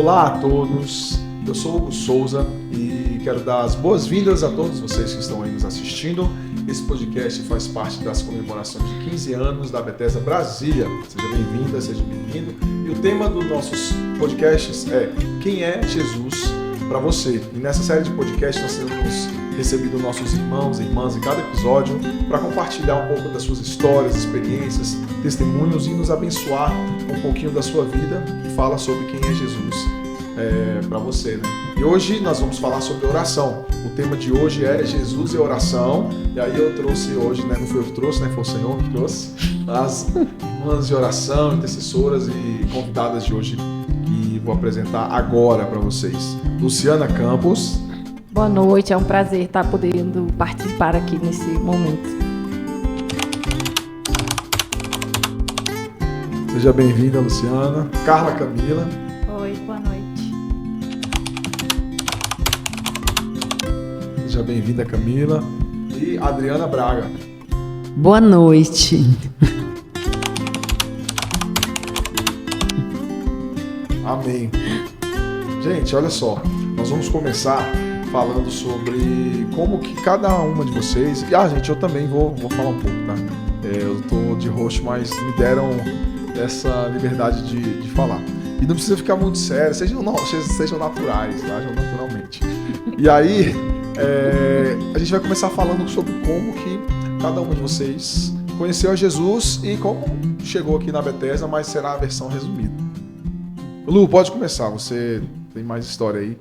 Olá a todos, eu sou Hugo Souza e quero dar as boas-vindas a todos vocês que estão aí nos assistindo. Esse podcast faz parte das comemorações de 15 anos da Bethesda Brasília. Seja bem-vinda, seja bem-vindo. E o tema dos nossos podcasts é Quem é Jesus para você? E nessa série de podcasts nós temos recebido nossos irmãos e irmãs em cada episódio para compartilhar um pouco das suas histórias, experiências, testemunhos e nos abençoar um pouquinho da sua vida que fala sobre quem é Jesus para você, né? E hoje nós vamos falar sobre oração. O tema de hoje é Jesus e oração. E aí eu trouxe hoje, né? Não foi eu que trouxe, né? Foi o Senhor que trouxe as irmãs de oração, intercessoras e convidadas de hoje que vou apresentar agora para vocês. Luciana Campos. Boa noite, é um prazer estar podendo participar aqui nesse momento. Seja bem-vinda, Luciana. Carla Camila. Oi, boa noite. Seja bem-vinda, Camila. E Adriana Braga. Boa noite. Amém. Gente, olha só, nós vamos começar falando sobre como que cada uma de vocês... gente, eu também vou falar um pouco, tá? Eu tô de host, mas me deram essa liberdade de falar. E não precisa ficar muito sério, sejam naturais, tá? Sejam naturalmente. E aí, a gente vai começar falando sobre como que cada uma de vocês conheceu a Jesus e como chegou aqui na Bethesda, mas será a versão resumida. Lu, pode começar, você tem mais história aí.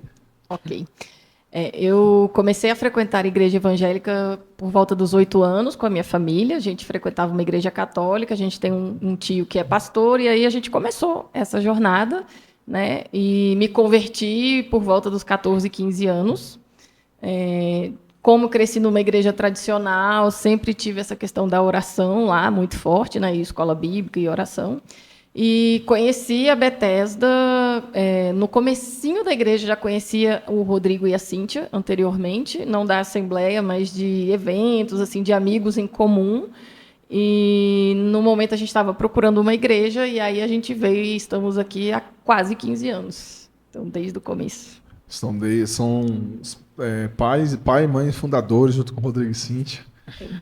Ok. Eu comecei a frequentar a igreja evangélica por volta dos 8 anos com a minha família. A gente frequentava uma igreja católica, a gente tem um tio que é pastor, e aí a gente começou essa jornada, né? E me converti por volta dos 14, 15 anos. Como cresci numa igreja tradicional, sempre tive essa questão da oração lá, muito forte, né? Escola bíblica e oração. E conheci a Bethesda, no comecinho da igreja já conhecia o Rodrigo e a Cíntia anteriormente, não da Assembleia, mas de eventos, assim, de amigos em comum. E no momento a gente estava procurando uma igreja e aí a gente veio e estamos aqui há quase 15 anos, então desde o começo. São pai e mãe fundadores junto com o Rodrigo e Cíntia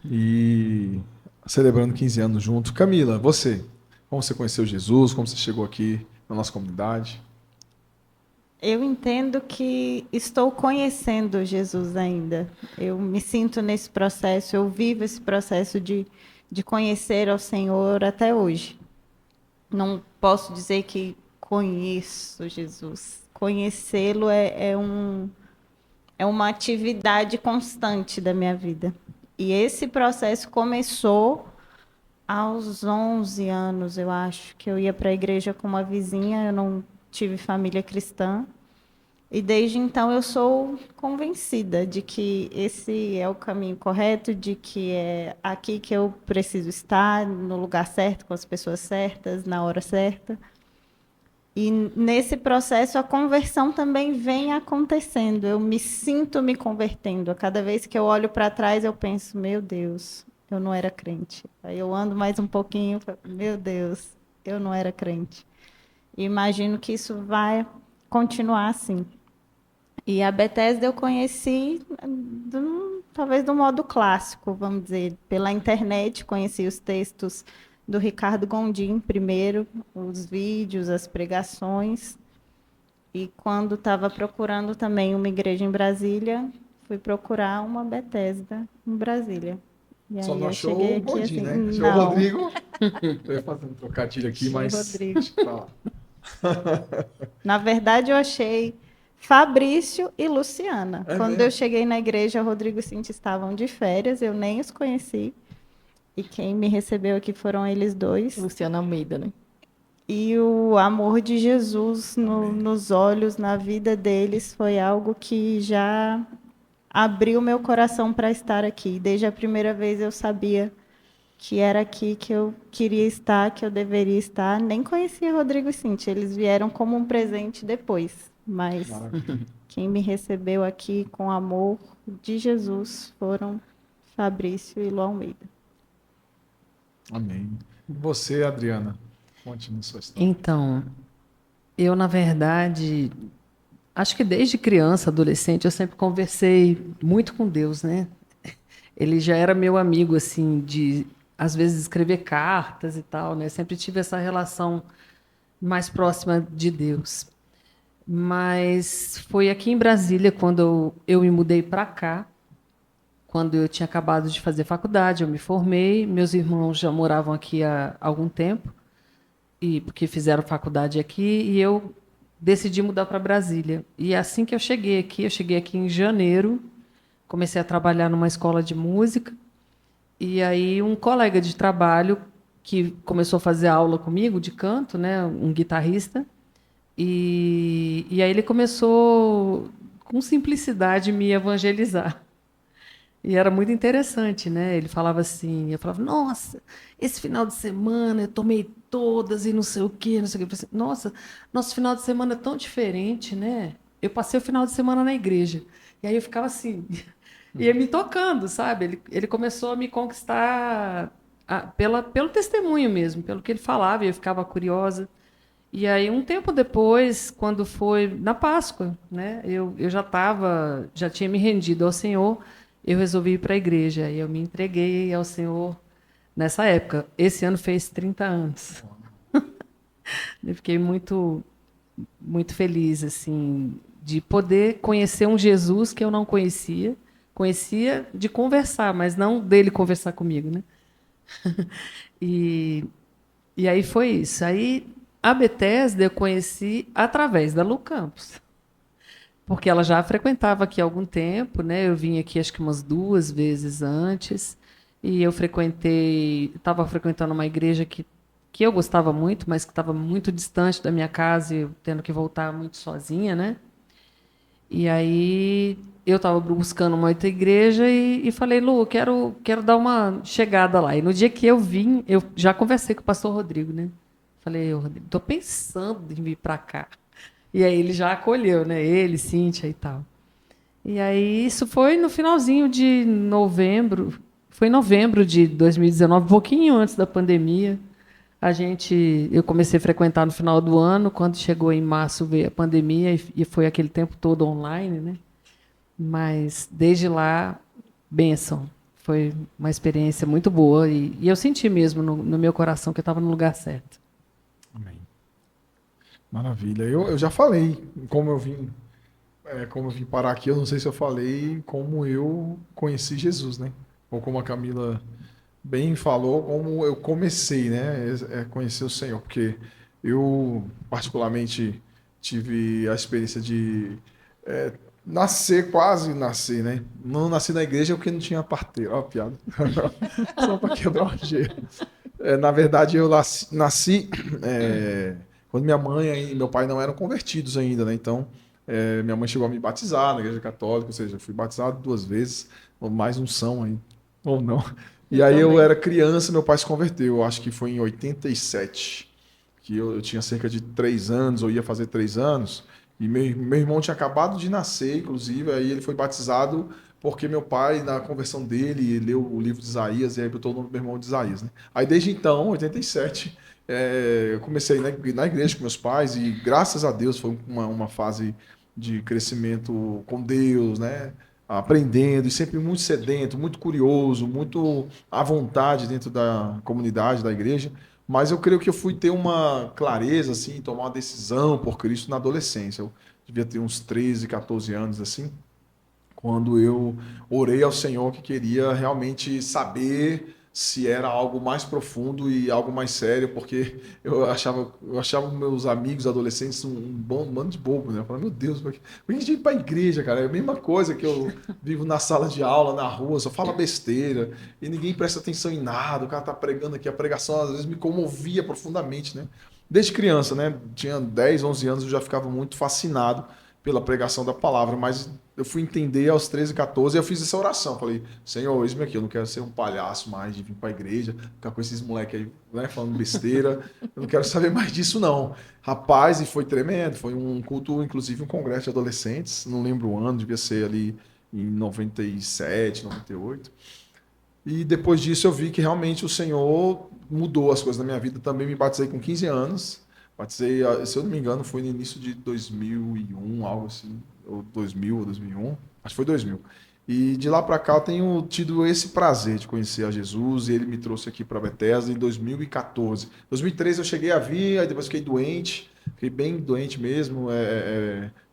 e celebrando 15 anos junto. Camila, você... Como você conheceu Jesus? Como você chegou aqui na nossa comunidade? Eu entendo que estou conhecendo Jesus ainda. Eu me sinto nesse processo, eu vivo esse processo de conhecer ao Senhor até hoje. Não posso dizer que conheço Jesus. Conhecê-lo é uma atividade constante da minha vida. E esse processo começou aos 11 anos, eu acho, que eu ia para a igreja com uma vizinha, eu não tive família cristã. E desde então eu sou convencida de que esse é o caminho correto, de que é aqui que eu preciso estar, no lugar certo, com as pessoas certas, na hora certa. E nesse processo a conversão também vem acontecendo. Eu me sinto me convertendo. A cada vez que eu olho para trás eu penso, meu Deus, eu não era crente. Aí eu ando mais um pouquinho, meu Deus, eu não era crente. E imagino que isso vai continuar assim. E a Bethesda eu conheci, talvez do modo clássico, vamos dizer, pela internet, conheci os textos do Ricardo Gondim primeiro, os vídeos, as pregações. E quando estava procurando também uma igreja em Brasília, fui procurar uma Bethesda em Brasília. E só aí não eu achou cheguei o aqui Gondim, assim, né? não. Achou o Rodrigo. Eu ia fazer um trocadilho aqui, mas... Rodrigo. Deixa eu falar. Na verdade, eu achei Fabrício e Luciana. Quando mesmo? eu cheguei na igreja, Rodrigo e Cintia estavam de férias, eu nem os conheci. E quem me recebeu aqui foram eles dois. Luciana Almeida, né? E o amor de Jesus nos olhos, na vida deles, foi algo que já abriu meu coração para estar aqui. Desde a primeira vez eu sabia que era aqui que eu queria estar, que eu deveria estar. Nem conhecia Rodrigo e Cíntia, eles vieram como um presente depois. Mas quem me recebeu aqui com amor de Jesus foram Fabrício e Lu Almeida. Amém. Você, Adriana, conte-nos sua história. Então, Eu, na verdade, acho que desde criança, adolescente, eu sempre conversei muito com Deus, né? Ele já era meu amigo, assim, de às vezes escrever cartas e tal, né? Sempre tive essa relação mais próxima de Deus. Mas foi aqui em Brasília, quando eu me mudei para cá, quando eu tinha acabado de fazer faculdade, eu me formei, meus irmãos já moravam aqui há algum tempo, e porque fizeram faculdade aqui, e eu decidi mudar para Brasília. E assim que eu cheguei aqui em janeiro, comecei a trabalhar numa escola de música, e aí um colega de trabalho que começou a fazer aula comigo de canto, né, um guitarrista, e aí ele começou com simplicidade me evangelizar. E era muito interessante, né? Ele falava assim, eu falava, nossa, esse final de semana eu tomei todas e não sei o quê, não sei o quê. Eu falei assim, nossa, nosso final de semana é tão diferente, né? Eu passei o final de semana na igreja. E aí eu ficava assim, ia me tocando, sabe? Ele começou a me conquistar pelo testemunho mesmo, pelo que ele falava, e eu ficava curiosa. E aí, um tempo depois, quando foi na Páscoa, né, eu já tinha me rendido ao Senhor, eu resolvi ir para a igreja. E eu me entreguei ao Senhor nessa época. Esse ano fez 30 anos. Eu fiquei muito, muito feliz, assim, de poder conhecer um Jesus que eu não conhecia. Conhecia de conversar, mas não dele conversar comigo, né? E, e aí foi isso. Aí a Bethesda eu conheci através da Lu Campos, porque ela já frequentava aqui há algum tempo, né? Eu vim aqui acho que umas 2 vezes antes, e eu estava frequentando uma igreja que eu gostava muito, mas que estava muito distante da minha casa e eu tendo que voltar muito sozinha, né? E aí eu estava buscando uma outra igreja e falei, Lu, quero dar uma chegada lá. E no dia que eu vim, eu já conversei com o pastor Rodrigo, né? Falei, Rodrigo, estou pensando em vir para cá. E aí ele já acolheu, né? Ele, Cíntia e tal. E aí isso foi no finalzinho de novembro, foi em novembro de 2019, um pouquinho antes da pandemia. Eu comecei a frequentar no final do ano, quando chegou em março veio a pandemia e foi aquele tempo todo online, né? Mas desde lá, bênção. Foi uma experiência muito boa e eu senti mesmo no meu coração que eu estava no lugar certo. Amém. Maravilha. Eu já falei como eu vim parar aqui. Eu não sei se eu falei como eu conheci Jesus, né? Ou como a Camila bem falou, como eu comecei, né? Conhecer o Senhor, porque eu particularmente tive a experiência de quase nascer, né? Não nasci na igreja porque não tinha parteira. Ó, piada. Só para quebrar o gelo. Na verdade, eu nasci quando minha mãe e meu pai não eram convertidos ainda, né? Então, minha mãe chegou a me batizar na igreja católica, ou seja, eu fui batizado 2 vezes, ou mais são aí, ou não. E aí eu era criança, meu pai se converteu, eu acho que foi em 87, que eu tinha cerca de 3 anos, ou ia fazer 3 anos, e meu irmão tinha acabado de nascer, inclusive, aí ele foi batizado porque meu pai, na conversão dele, leu o livro de Isaías, e aí botou o nome do meu irmão de Isaías, né? Aí desde então, 87, eu comecei na igreja com meus pais, e graças a Deus foi uma fase de crescimento com Deus, né? Aprendendo, e sempre muito sedento, muito curioso, muito à vontade dentro da comunidade, da igreja. Mas eu creio que eu fui ter uma clareza, assim, tomar uma decisão por Cristo na adolescência. Eu devia ter uns 13, 14 anos, assim, quando eu orei ao Senhor que queria realmente saber se era algo mais profundo e algo mais sério, porque eu achava meus amigos adolescentes um bom bando de bobo, né? Eu falava, meu Deus, por que a gente ir para a igreja, cara? É a mesma coisa que eu vivo na sala de aula, na rua, só fala besteira e ninguém presta atenção em nada. O cara tá pregando aqui, a pregação às vezes me comovia profundamente, né? Desde criança, né? Tinha 10, 11 anos, eu já ficava muito fascinado pela pregação da palavra, mas eu fui entender aos 13, 14, e eu fiz essa oração. Falei, Senhor, eis-me aqui, eu não quero ser um palhaço mais de vir para a igreja, ficar com esses moleques aí, né, falando besteira. Eu não quero saber mais disso, não. Rapaz, e foi tremendo. Foi um culto, inclusive um congresso de adolescentes, não lembro o ano, devia ser ali em 97, 98. E depois disso eu vi que realmente o Senhor mudou as coisas na minha vida. Também me batizei com 15 anos. Batizei, se eu não me engano, foi no início de 2001, algo assim, ou 2000 ou 2001. Acho que foi 2000. E de lá para cá eu tenho tido esse prazer de conhecer a Jesus, e ele me trouxe aqui para Bethesda em 2014. Em 2013 eu cheguei a vir, aí depois fiquei doente, fiquei bem doente mesmo,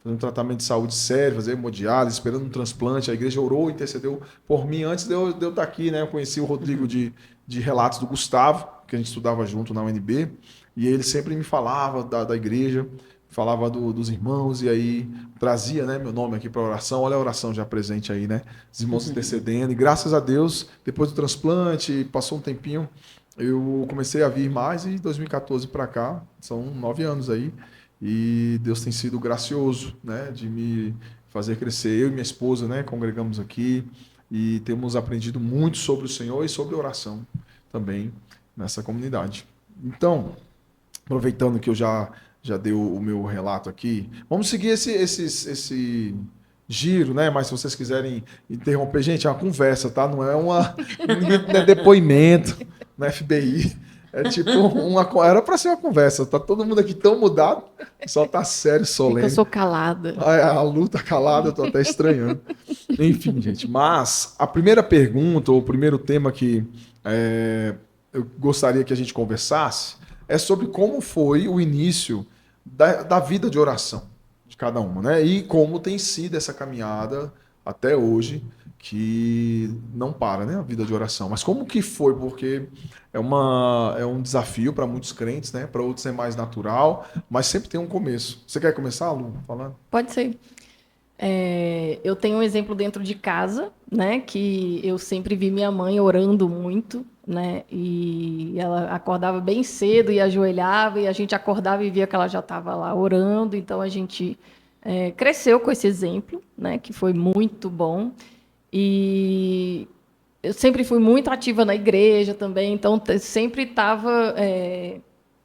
fazendo um tratamento de saúde sério, fazer hemodiálise, esperando um transplante. A igreja orou, intercedeu por mim antes de eu estar aqui, né? Eu conheci o Rodrigo de Relatos do Gustavo, que a gente estudava junto na UNB, e ele sempre me falava da igreja, falava dos irmãos, e aí trazia, né, meu nome aqui para oração. Olha a oração já presente aí, né? Os irmãos intercedendo. E graças a Deus, depois do transplante, passou um tempinho, eu comecei a vir mais, e 2014 para cá, são 9 anos aí, e Deus tem sido gracioso, né, de me fazer crescer. Eu e minha esposa, né, congregamos aqui, e temos aprendido muito sobre o Senhor e sobre oração também nessa comunidade. Então, aproveitando que eu já dei o meu relato aqui, vamos seguir esse giro, né? Mas se vocês quiserem interromper, gente, é uma conversa, tá? Não é não é depoimento no FBI. É tipo era para ser uma conversa. Tá todo mundo aqui tão mudado, só tá sério, solene. Eu sou calada. A Lu tá calada, eu tô até estranhando. Enfim, gente, mas a primeira pergunta, ou o primeiro tema que eu gostaria que a gente conversasse é sobre como foi o início da vida de oração de cada uma, né? E como tem sido essa caminhada até hoje, que não para, né? A vida de oração. Mas como que foi? Porque é um desafio para muitos crentes, né? Para outros é mais natural, mas sempre tem um começo. Você quer começar, Lu, falando? Pode ser. Eu tenho um exemplo dentro de casa, né? Que eu sempre vi minha mãe orando muito, né? E ela acordava bem cedo e ajoelhava, e a gente acordava e via que ela já estava lá orando. Então a gente cresceu com esse exemplo, né? Que foi muito bom. E eu sempre fui muito ativa na igreja também, então sempre estava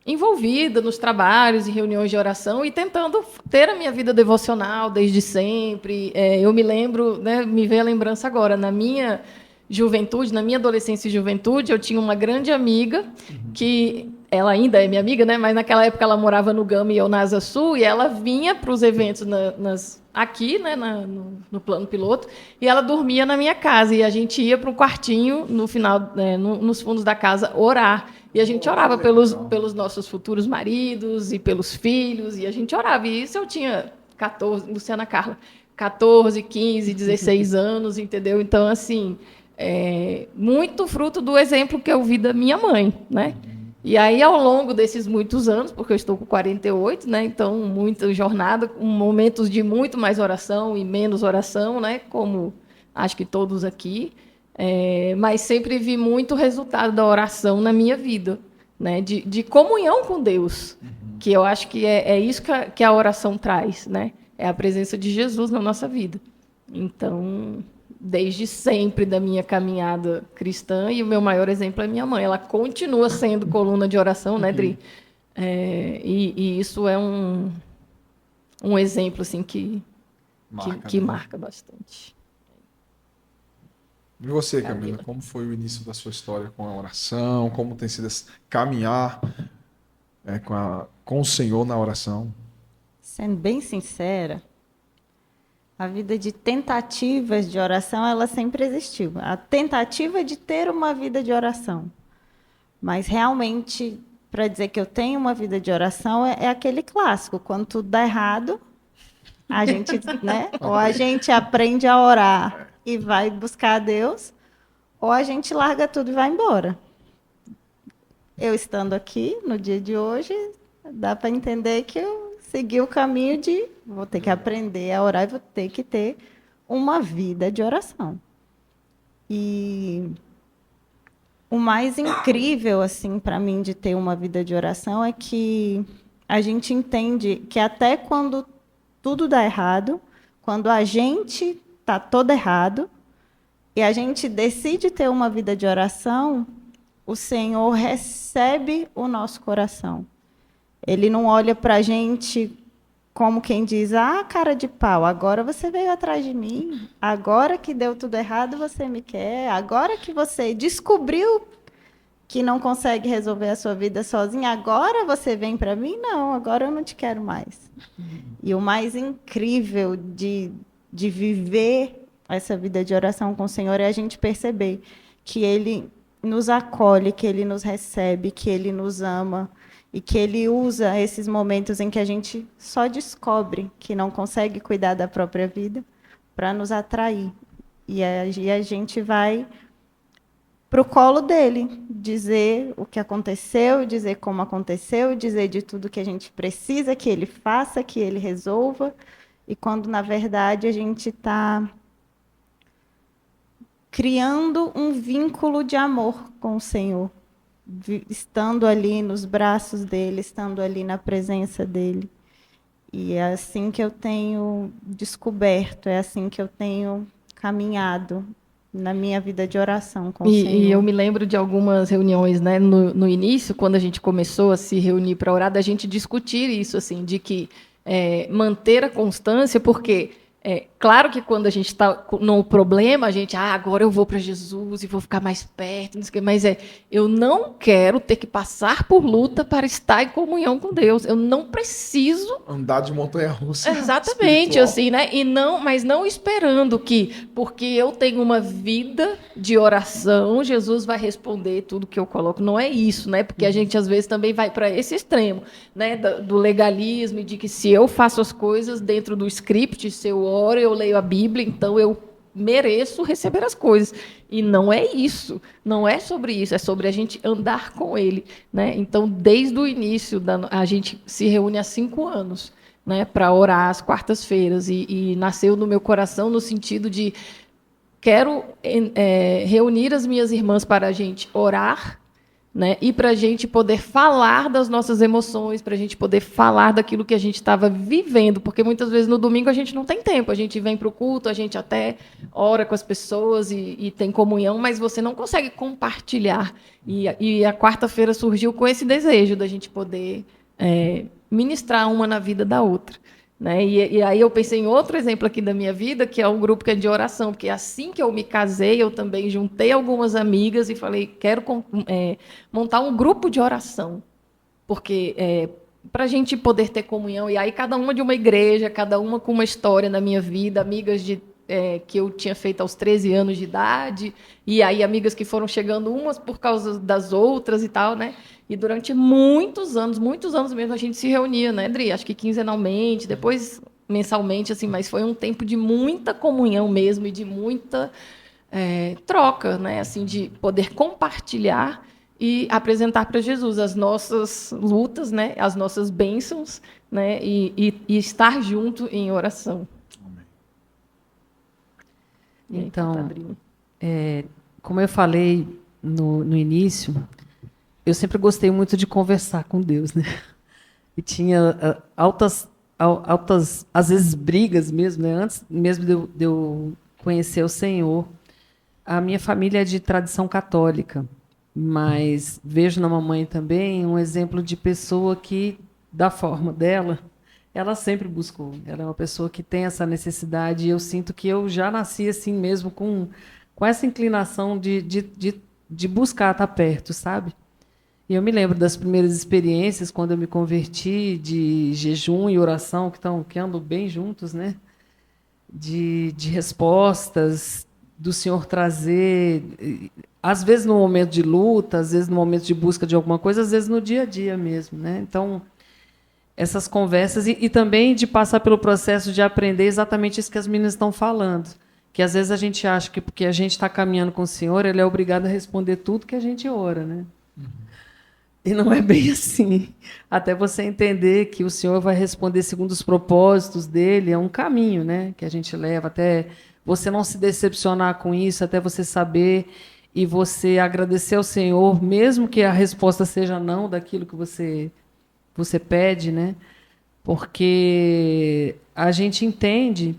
envolvida nos trabalhos e reuniões de oração e tentando ter a minha vida devocional desde sempre. Eu me lembro, né, me veio a lembrança agora, na minha juventude, na minha adolescência e juventude, eu tinha uma grande amiga que ela ainda é minha amiga, né? Mas naquela época ela morava no Gama e eu na Asa Sul, e ela vinha para os eventos aqui, né, no plano piloto, e ela dormia na minha casa, e a gente ia para um quartinho no final, nos fundos da casa orar, e a gente orava pelos nossos futuros maridos e pelos filhos, e a gente orava. E isso eu tinha 14, Luciana Carla, 14, 15, 16 anos, entendeu? Então, assim, muito fruto do exemplo que eu vi da minha mãe, né? E aí, ao longo desses muitos anos, porque eu estou com 48, né? Então, muita jornada, com momentos de muito mais oração e menos oração, né? Como acho que todos aqui. Mas sempre vi muito resultado da oração na minha vida, né? De comunhão com Deus, que eu acho que é isso que a oração traz, né? É a presença de Jesus na nossa vida. Então, desde sempre da minha caminhada cristã, e o meu maior exemplo é minha mãe. Ela continua sendo coluna de oração, né, Dri? E isso é um exemplo assim, que marca bastante. E você, Camila, como foi o início da sua história com a oração? Como tem sido esse caminhar com o Senhor na oração? Sendo bem sincera, a vida de tentativas de oração, ela sempre existiu. A tentativa de ter uma vida de oração. Mas, realmente, para dizer que eu tenho uma vida de oração, é aquele clássico. Quando tudo dá errado, a gente, né? Ou a gente aprende a orar e vai buscar a Deus, ou a gente larga tudo e vai embora. Eu estando aqui, no dia de hoje, dá para entender que eu segui o caminho de vou ter que aprender a orar e vou ter que ter uma vida de oração. E o mais incrível, assim, para mim, de ter uma vida de oração é que a gente entende que até quando tudo dá errado, quando a gente está todo errado, e a gente decide ter uma vida de oração, o Senhor recebe o nosso coração. Ele não olha para a gente como quem diz, cara de pau, agora você veio atrás de mim, agora que deu tudo errado você me quer, agora que você descobriu que não consegue resolver a sua vida sozinha, agora você vem para mim? Não, agora eu não te quero mais. E o mais incrível de viver essa vida de oração com o Senhor é a gente perceber que Ele nos acolhe, que Ele nos recebe, que Ele nos ama e que Ele usa esses momentos em que a gente só descobre que não consegue cuidar da própria vida para nos atrair. E a gente vai para o colo dele, dizer o que aconteceu, dizer como aconteceu, dizer de tudo que a gente precisa que ele faça, que ele resolva, e quando, na verdade, a gente está criando um vínculo de amor com o Senhor, estando ali nos braços dele, estando ali na presença dele. E é assim que eu tenho descoberto, é assim que eu tenho caminhado na minha vida de oração com o Senhor. E eu me lembro de algumas reuniões, né, no início, quando a gente começou a se reunir para orar, da gente discutir isso, assim, de que manter a constância, porque claro que quando a gente está no problema, a gente, agora eu vou para Jesus e vou ficar mais perto, não sei o quê, mas eu não quero ter que passar por luta para estar em comunhão com Deus. Eu não preciso andar de montanha-russa. Exatamente, assim, né? Mas não esperando que, porque eu tenho uma vida de oração, Jesus vai responder tudo que eu coloco. Não é isso, né? Porque a gente às vezes também vai para esse extremo, né? Do legalismo e de que se eu faço as coisas dentro do script, se eu oro, eu leio a Bíblia, então eu mereço receber as coisas. E não é isso, não é sobre isso, é sobre a gente andar com Ele, né? Então, desde o início, a gente se reúne há 5 anos, né, para orar às quartas-feiras, e nasceu no meu coração no sentido de quero reunir as minhas irmãs para a gente orar, né, e para a gente poder falar das nossas emoções, para a gente poder falar daquilo que a gente estava vivendo, porque muitas vezes no domingo a gente não tem tempo, a gente vem para o culto, a gente até ora com as pessoas e tem comunhão, mas você não consegue compartilhar. E a quarta-feira surgiu com esse desejo da gente poder ministrar uma na vida da outra, né? E aí eu pensei em outro exemplo aqui da minha vida, que é um grupo que é de oração, porque assim que eu me casei, eu também juntei algumas amigas e falei, quero montar um grupo de oração, porque para a gente poder ter comunhão, e aí cada uma de uma igreja, cada uma com uma história na minha vida, amigas que eu tinha feito aos 13 anos de idade, e aí amigas que foram chegando umas por causa das outras e tal, né? E durante muitos anos mesmo, a gente se reunia, né, Dri? Acho que quinzenalmente, depois mensalmente, assim, mas foi um tempo de muita comunhão mesmo e de muita troca, né? Assim, de poder compartilhar e apresentar para Jesus as nossas lutas, né? As nossas bênçãos, né? E estar junto em oração. Então, como eu falei no início, eu sempre gostei muito de conversar com Deus, né? E tinha altas, às vezes, brigas mesmo, né? Antes mesmo de eu conhecer o Senhor. A minha família é de tradição católica, mas vejo na mamãe também um exemplo de pessoa que, da forma dela, ela sempre buscou. Ela é uma pessoa que tem essa necessidade, e eu sinto que eu já nasci assim mesmo, com essa inclinação de buscar estar perto, sabe? E eu me lembro das primeiras experiências, quando eu me converti, de jejum e oração, que andam bem juntos, né? De respostas, do Senhor trazer, às vezes no momento de luta, às vezes no momento de busca de alguma coisa, às vezes no dia a dia mesmo, né? Então, essas conversas, e também de passar pelo processo de aprender exatamente isso que as meninas estão falando, que às vezes a gente acha que porque a gente está caminhando com o Senhor, Ele é obrigado a responder tudo que a gente ora, né? E não é bem assim. Até você entender que o Senhor vai responder segundo os propósitos dele, é um caminho, né, que a gente leva, até você não se decepcionar com isso, até você saber e você agradecer ao Senhor, mesmo que a resposta seja não daquilo que você pede, né? Porque a gente entende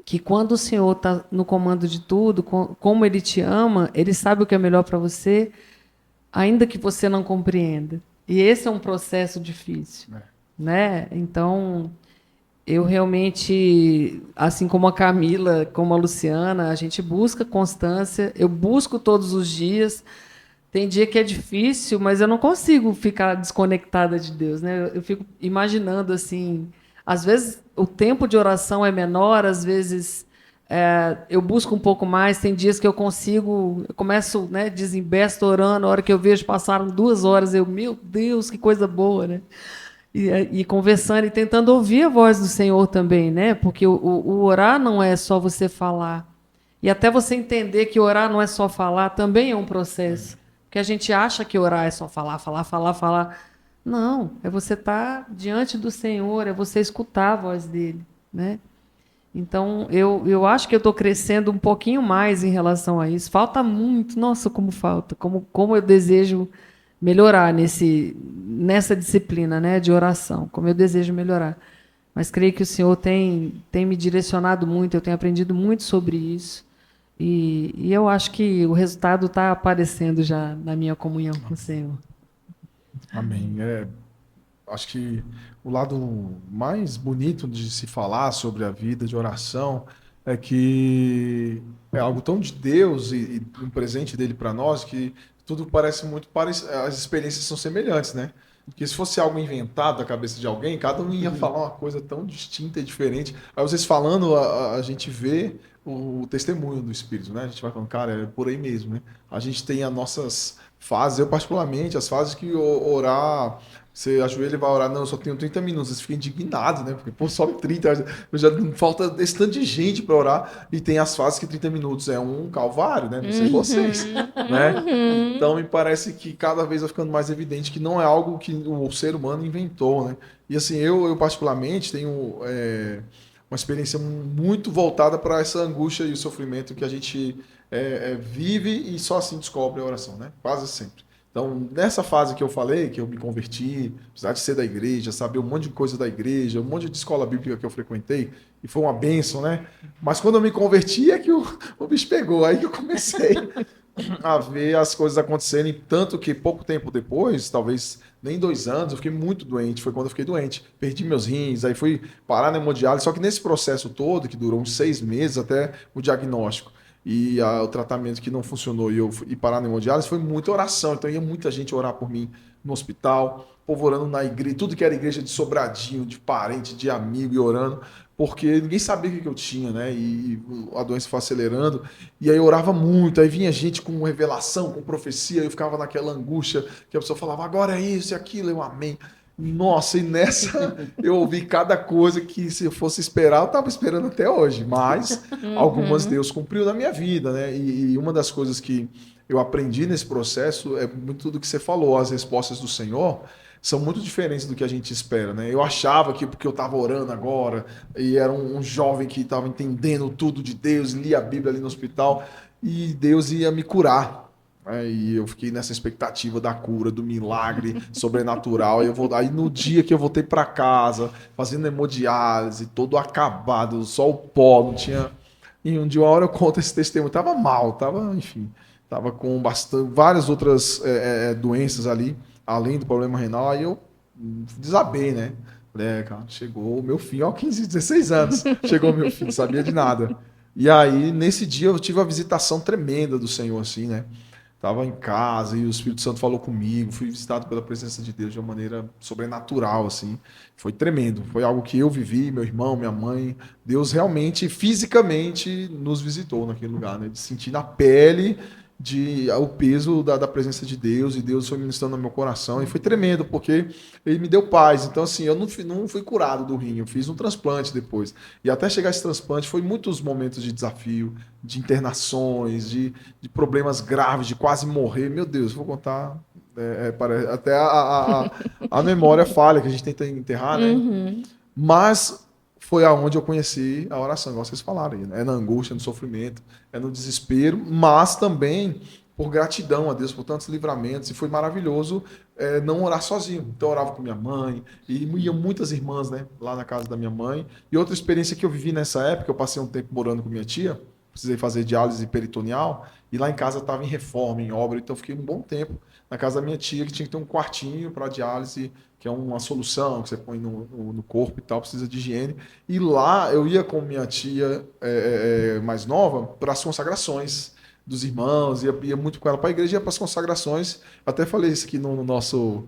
que quando o Senhor está no comando de tudo, como Ele te ama, Ele sabe o que é melhor para você, ainda que você não compreenda. E esse é um processo difícil, né? Então, eu realmente, assim como a Camila, como a Luciana, a gente busca constância, eu busco todos os dias, Tem dia que é difícil, mas eu não consigo ficar desconectada de Deus, né? Eu fico imaginando assim, às vezes o tempo de oração é menor, às vezes eu busco um pouco mais. Tem dias que eu consigo, eu começo, né, desembesto orando, a hora que eu vejo passaram 2 horas, meu Deus, que coisa boa, né? E conversando e tentando ouvir a voz do Senhor também, né? Porque o orar não é só você falar. E até você entender que orar não é só falar, também é um processo. Porque a gente acha que orar é só falar, falar, falar, falar. Não, é você estar diante do Senhor, é você escutar a voz dele, né? Então, eu acho que eu estou crescendo um pouquinho mais em relação a isso. Falta muito, nossa, como falta, como eu desejo melhorar nessa disciplina, né, de oração, como eu desejo melhorar. Mas creio que o Senhor tem me direcionado muito, eu tenho aprendido muito sobre isso. E eu acho que o resultado está aparecendo já na minha comunhão com o Senhor. Amém. Acho que o lado mais bonito de se falar sobre a vida de oração é que é algo tão de Deus e um presente dele para nós que tudo parece muito parecido, as experiências são semelhantes, né? Porque se fosse algo inventado da cabeça de alguém, cada um ia falar uma coisa tão distinta e diferente. Aí vocês falando, a gente vê o testemunho do Espírito, né? A gente vai falando, cara, é por aí mesmo, né? A gente tem as nossas fases, eu particularmente, as fases que orar, você ajoelha e vai orar, não, eu só tenho 30 minutos, você fica indignado, né? Porque, pô, só 30, já não falta esse tanto de gente para orar, e tem as fases que 30 minutos é um calvário, né? Não sei vocês, né? Então, me parece que cada vez vai ficando mais evidente que não é algo que o ser humano inventou, né? E assim, eu particularmente tenho uma experiência muito voltada para essa angústia e o sofrimento que a gente vive e só assim descobre a oração, né? Quase sempre. Então, nessa fase que eu falei, que eu me converti, apesar de ser da igreja, saber um monte de coisa da igreja, um monte de escola bíblica que eu frequentei, e foi uma bênção, né? Mas quando eu me converti é que o bicho pegou, aí que eu comecei a ver as coisas acontecerem, tanto que pouco tempo depois, talvez nem 2 anos, eu fiquei muito doente, foi quando eu fiquei doente, perdi meus rins, aí fui parar na hemodiálise, só que nesse processo todo, que durou uns 6 meses até o diagnóstico, e o tratamento que não funcionou e eu fui parar na hemodiálise, foi muita oração, então ia muita gente orar por mim no hospital, povo orando na igreja, tudo que era igreja de sobradinho, de parente, de amigo e orando, porque ninguém sabia o que eu tinha, né? E a doença foi acelerando. E aí eu orava muito, aí vinha gente com revelação, com profecia, eu ficava naquela angústia, que a pessoa falava, agora é isso e aquilo, eu amém. Nossa, e nessa eu ouvi cada coisa que se eu fosse esperar, eu estava esperando até hoje, mas algumas Deus cumpriu na minha vida, né? E uma das coisas que eu aprendi nesse processo é muito do que você falou, as respostas do Senhor são muito diferentes do que a gente espera, né? Eu achava que porque eu estava orando agora e era um jovem que estava entendendo tudo de Deus, lia a Bíblia ali no hospital e Deus ia me curar. E eu fiquei nessa expectativa da cura, do milagre sobrenatural. Aí no dia que eu voltei para casa, fazendo hemodiálise, todo acabado, só o pó, não tinha. E um dia, uma hora eu conto esse testemunho, tava mal, enfim, tava com várias outras doenças ali, além do problema renal. Aí eu desabei, né? Falei, cara, chegou o meu fim, ó, 15, 16 anos, chegou o meu fim, não sabia de nada. E aí, nesse dia, eu tive uma visitação tremenda do Senhor, assim, né? Estava em casa e o Espírito Santo falou comigo, fui visitado pela presença de Deus de uma maneira sobrenatural, assim. Foi tremendo, foi algo que eu vivi, meu irmão, minha mãe. Deus realmente, fisicamente, nos visitou naquele lugar, né? De sentir na pele o peso da presença de Deus, e Deus foi ministrando no meu coração, e foi tremendo, porque ele me deu paz. Então, assim, eu não fui curado do rim, eu fiz um transplante depois. E até chegar a esse transplante, foi muitos momentos de desafio, de internações, de problemas graves, de quase morrer. Meu Deus, vou contar. Até a memória falha, que a gente tenta enterrar, né? Uhum. Mas foi aonde eu conheci a oração, igual vocês falaram aí, né? É na angústia, no sofrimento, é no desespero, mas também por gratidão a Deus por tantos livramentos, e foi maravilhoso não orar sozinho. Então eu orava com minha mãe, e iam muitas irmãs, né, lá na casa da minha mãe. E outra experiência que eu vivi nessa época, eu passei um tempo morando com minha tia, precisei fazer diálise peritoneal, e lá em casa estava em reforma, em obra, então eu fiquei um bom tempo na casa da minha tia, que tinha que ter um quartinho para diálise, que é uma solução que você põe no corpo e tal, precisa de higiene. E lá eu ia com minha tia mais nova para as consagrações dos irmãos, ia muito com ela para a igreja, ia para as consagrações. Até falei isso aqui no nosso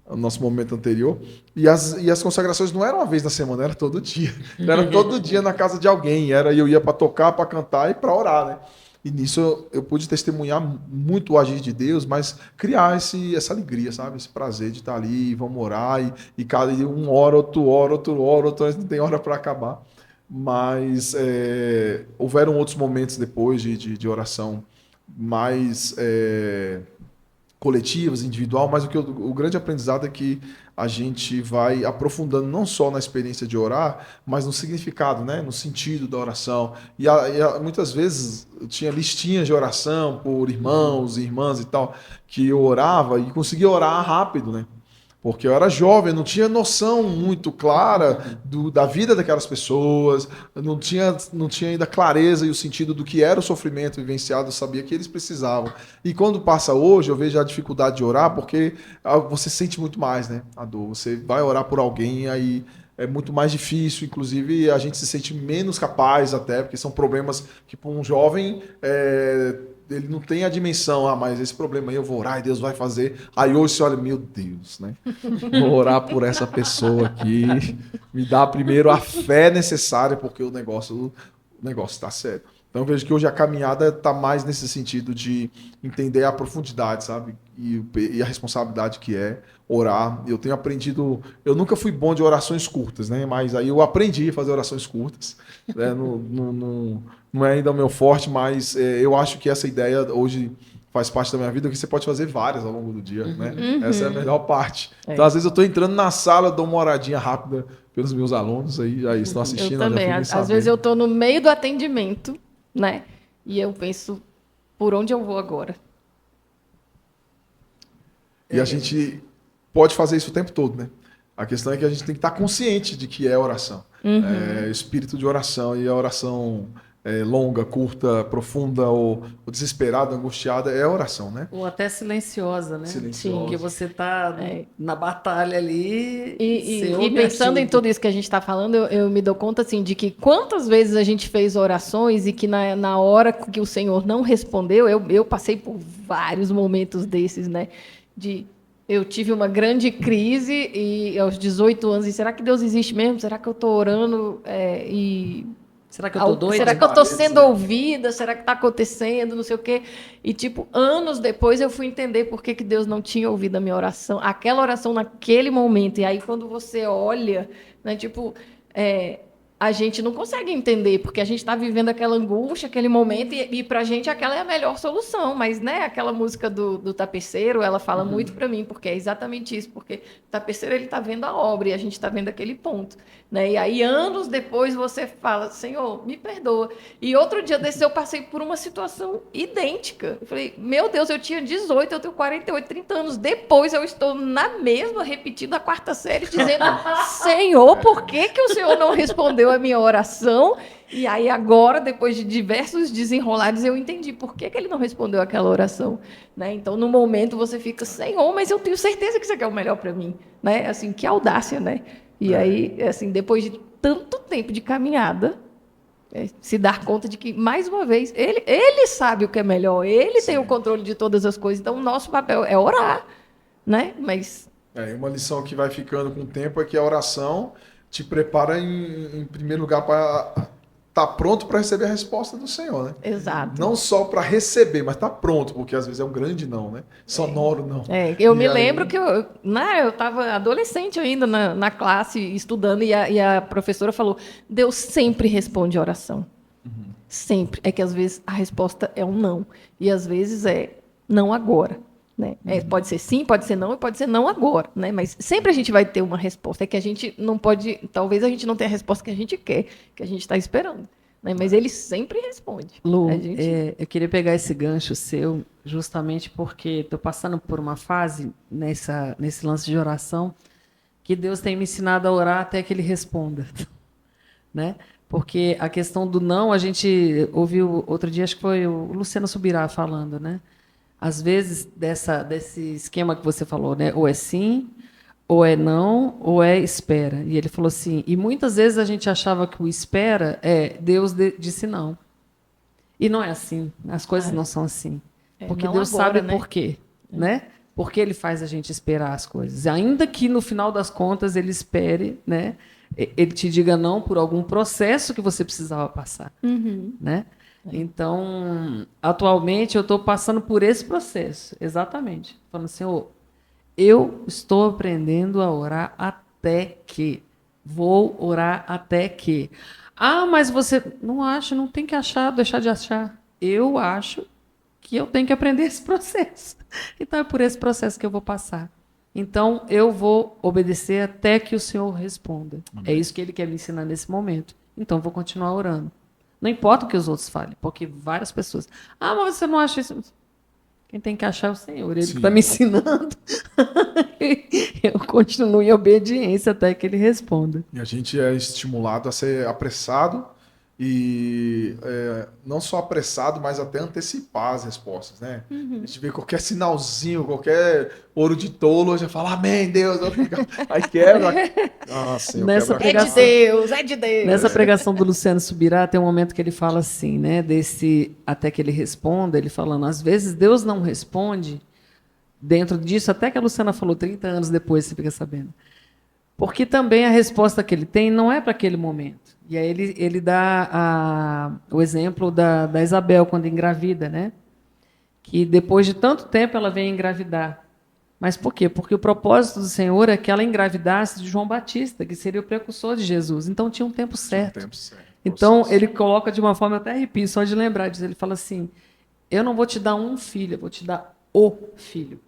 o nosso momento anterior. E as consagrações não eram uma vez na semana, era todo dia. Era todo dia na casa de alguém. Eu ia para tocar, para cantar e para orar, né? E nisso eu pude testemunhar muito o agir de Deus, mas criar essa alegria, sabe? Esse prazer de estar ali, vamos orar, e cada um ora, outro ora, não tem hora para acabar. Mas houveram outros momentos depois de oração mais coletivas, individual, mas o grande aprendizado é que a gente vai aprofundando não só na experiência de orar, mas no significado, né? No sentido da oração. Muitas vezes eu tinha listinhas de oração por irmãos e irmãs e tal, que eu orava e conseguia orar rápido, né? Porque eu era jovem, não tinha noção muito clara da vida daquelas pessoas, não tinha ainda clareza e o sentido do que era o sofrimento vivenciado, eu sabia que eles precisavam. E quando passa hoje, eu vejo a dificuldade de orar, porque você sente muito mais, né, a dor. Você vai orar por alguém, aí é muito mais difícil, inclusive a gente se sente menos capaz até, porque são problemas que para um jovem ele não tem a dimensão, mas esse problema aí eu vou orar e Deus vai fazer. Aí hoje você olha, meu Deus, né? Vou orar por essa pessoa aqui, me dá primeiro a fé necessária, porque o negócio está sério. Então eu vejo que hoje a caminhada está mais nesse sentido de entender a profundidade, sabe? E a responsabilidade que é orar. Eu tenho aprendido... Eu nunca fui bom de orações curtas, né? Mas aí eu aprendi a fazer orações curtas. Né? Não é ainda o meu forte, mas eu acho que essa ideia hoje faz parte da minha vida, que você pode fazer várias ao longo do dia, né? Essa é a melhor parte. Então, às vezes eu estou entrando na sala, dou uma oradinha rápida pelos meus alunos, aí estão assistindo. Eu também. Às vezes eu estou no meio do atendimento, né? E eu penso, por onde eu vou agora? E a gente pode fazer isso o tempo todo, né? A questão é que a gente tem que estar consciente de que é oração. Espírito de oração, e a oração longa, curta, profunda ou desesperada, angustiada, é oração, né? Ou até silenciosa, né? Silenciosa. Porque você está na batalha ali. E pensando em tudo isso que a gente está falando, eu me dou conta assim, de que quantas vezes a gente fez orações e que na hora que o Senhor não respondeu, eu passei por vários momentos desses, né? Eu tive uma grande crise e aos 18 anos, e será que Deus existe mesmo? Será que eu estou orando será que eu estou doida? Será que eu estou sendo ouvida? Será que está acontecendo? Não sei o quê. E, anos depois eu fui entender por que Deus não tinha ouvido a minha oração, aquela oração naquele momento. E aí, quando você olha, né, a gente não consegue entender, porque a gente está vivendo aquela angústia, aquele momento, e para a gente aquela é a melhor solução. Mas, né, aquela música do tapeceiro, ela fala muito para mim, porque é exatamente isso, porque o tapeceiro ele está vendo a obra e a gente está vendo aquele ponto. Né? E aí, anos depois, você fala, Senhor, me perdoa. E outro dia desse eu passei por uma situação idêntica. Eu falei, meu Deus, eu tinha 18, eu tenho 48, 30 anos. Depois eu estou na mesma, repetindo a quarta série, dizendo, Senhor, por que o Senhor não respondeu a minha oração? E aí agora, depois de diversos desenrolares, eu entendi por que ele não respondeu aquela oração. Né? Então, no momento, você fica, Senhor, mas eu tenho certeza que você quer o melhor para mim. Né? Assim, que audácia, né? E aí, assim, depois de tanto tempo de caminhada, se dar conta de que, mais uma vez, ele sabe o que é melhor, ele tem o controle de todas as coisas, então o nosso papel é orar, né? Mas... uma lição que vai ficando com o tempo é que a oração te prepara, em primeiro lugar, para estar pronto para receber a resposta do Senhor, né? Exato. Não só para receber, mas estar pronto, porque às vezes é um grande não, né? Sonoro não. Eu me lembro que eu estava adolescente ainda na classe, estudando, e a professora falou, Deus sempre responde oração. Sempre. É que às vezes a resposta é um não. E às vezes é não agora. Né? Pode ser sim, pode ser não, e pode ser não agora, né? Mas sempre a gente vai ter uma resposta. É que a gente não pode, talvez a gente não tenha a resposta que a gente quer, que a gente está esperando. Né? Mas ele sempre responde. Lu, eu queria pegar esse gancho seu, justamente porque estou passando por uma fase nesse lance de oração que Deus tem me ensinado a orar até que ele responda. Né? Porque a questão do não, a gente ouviu outro dia, acho que foi o Luciano Subirá falando, né? Às vezes, desse esquema que você falou, né? Ou é sim, ou é não, ou é espera. E ele falou assim, e muitas vezes a gente achava que o espera Deus disse não. E não é assim. As coisas não são assim. Porque não Deus agora, sabe né? por quê, né? Porque Ele faz a gente esperar as coisas. Ainda que no final das contas Ele espere, né? Ele te diga não por algum processo que você precisava passar, né? Então, atualmente eu estou passando por esse processo, exatamente. Falando assim, eu estou aprendendo a orar até que. Vou orar até que. Ah, mas você não acha, não tem que achar, deixar de achar. Eu acho que eu tenho que aprender esse processo. Então é por esse processo que eu vou passar. Então eu vou obedecer até que o Senhor responda. É isso que Ele quer me ensinar nesse momento. Então eu vou continuar orando. Não importa o que os outros falem, porque várias pessoas. Ah, mas você não acha isso? Quem tem que achar é o Senhor. Ele está me ensinando. Eu continuo em obediência até que Ele responda. E a gente é estimulado a ser apressado e não só apressado, mas até antecipar as respostas, né? A gente vê qualquer sinalzinho, qualquer ouro de tolo, já fala, amém, Deus. Aí quebra. Nossa, eu Nessa quebro a É de Deus, é de Deus. Nessa pregação do Luciano Subirá, tem um momento que ele fala assim, né? Desse até que ele responda, ele falando, às vezes Deus não responde dentro disso, até que a Luciana falou 30 anos depois, você fica sabendo. Porque também a resposta que ele tem não é para aquele momento. E aí ele dá o exemplo da Isabel, quando engravida, né? Que depois de tanto tempo ela vem engravidar. Mas por quê? Porque o propósito do Senhor é que ela engravidasse de João Batista, que seria o precursor de Jesus. Então tinha um tempo certo. Então ele coloca de uma forma, eu até arrepio, só de lembrar disso. Ele fala assim, eu não vou te dar um filho, eu vou te dar o filho.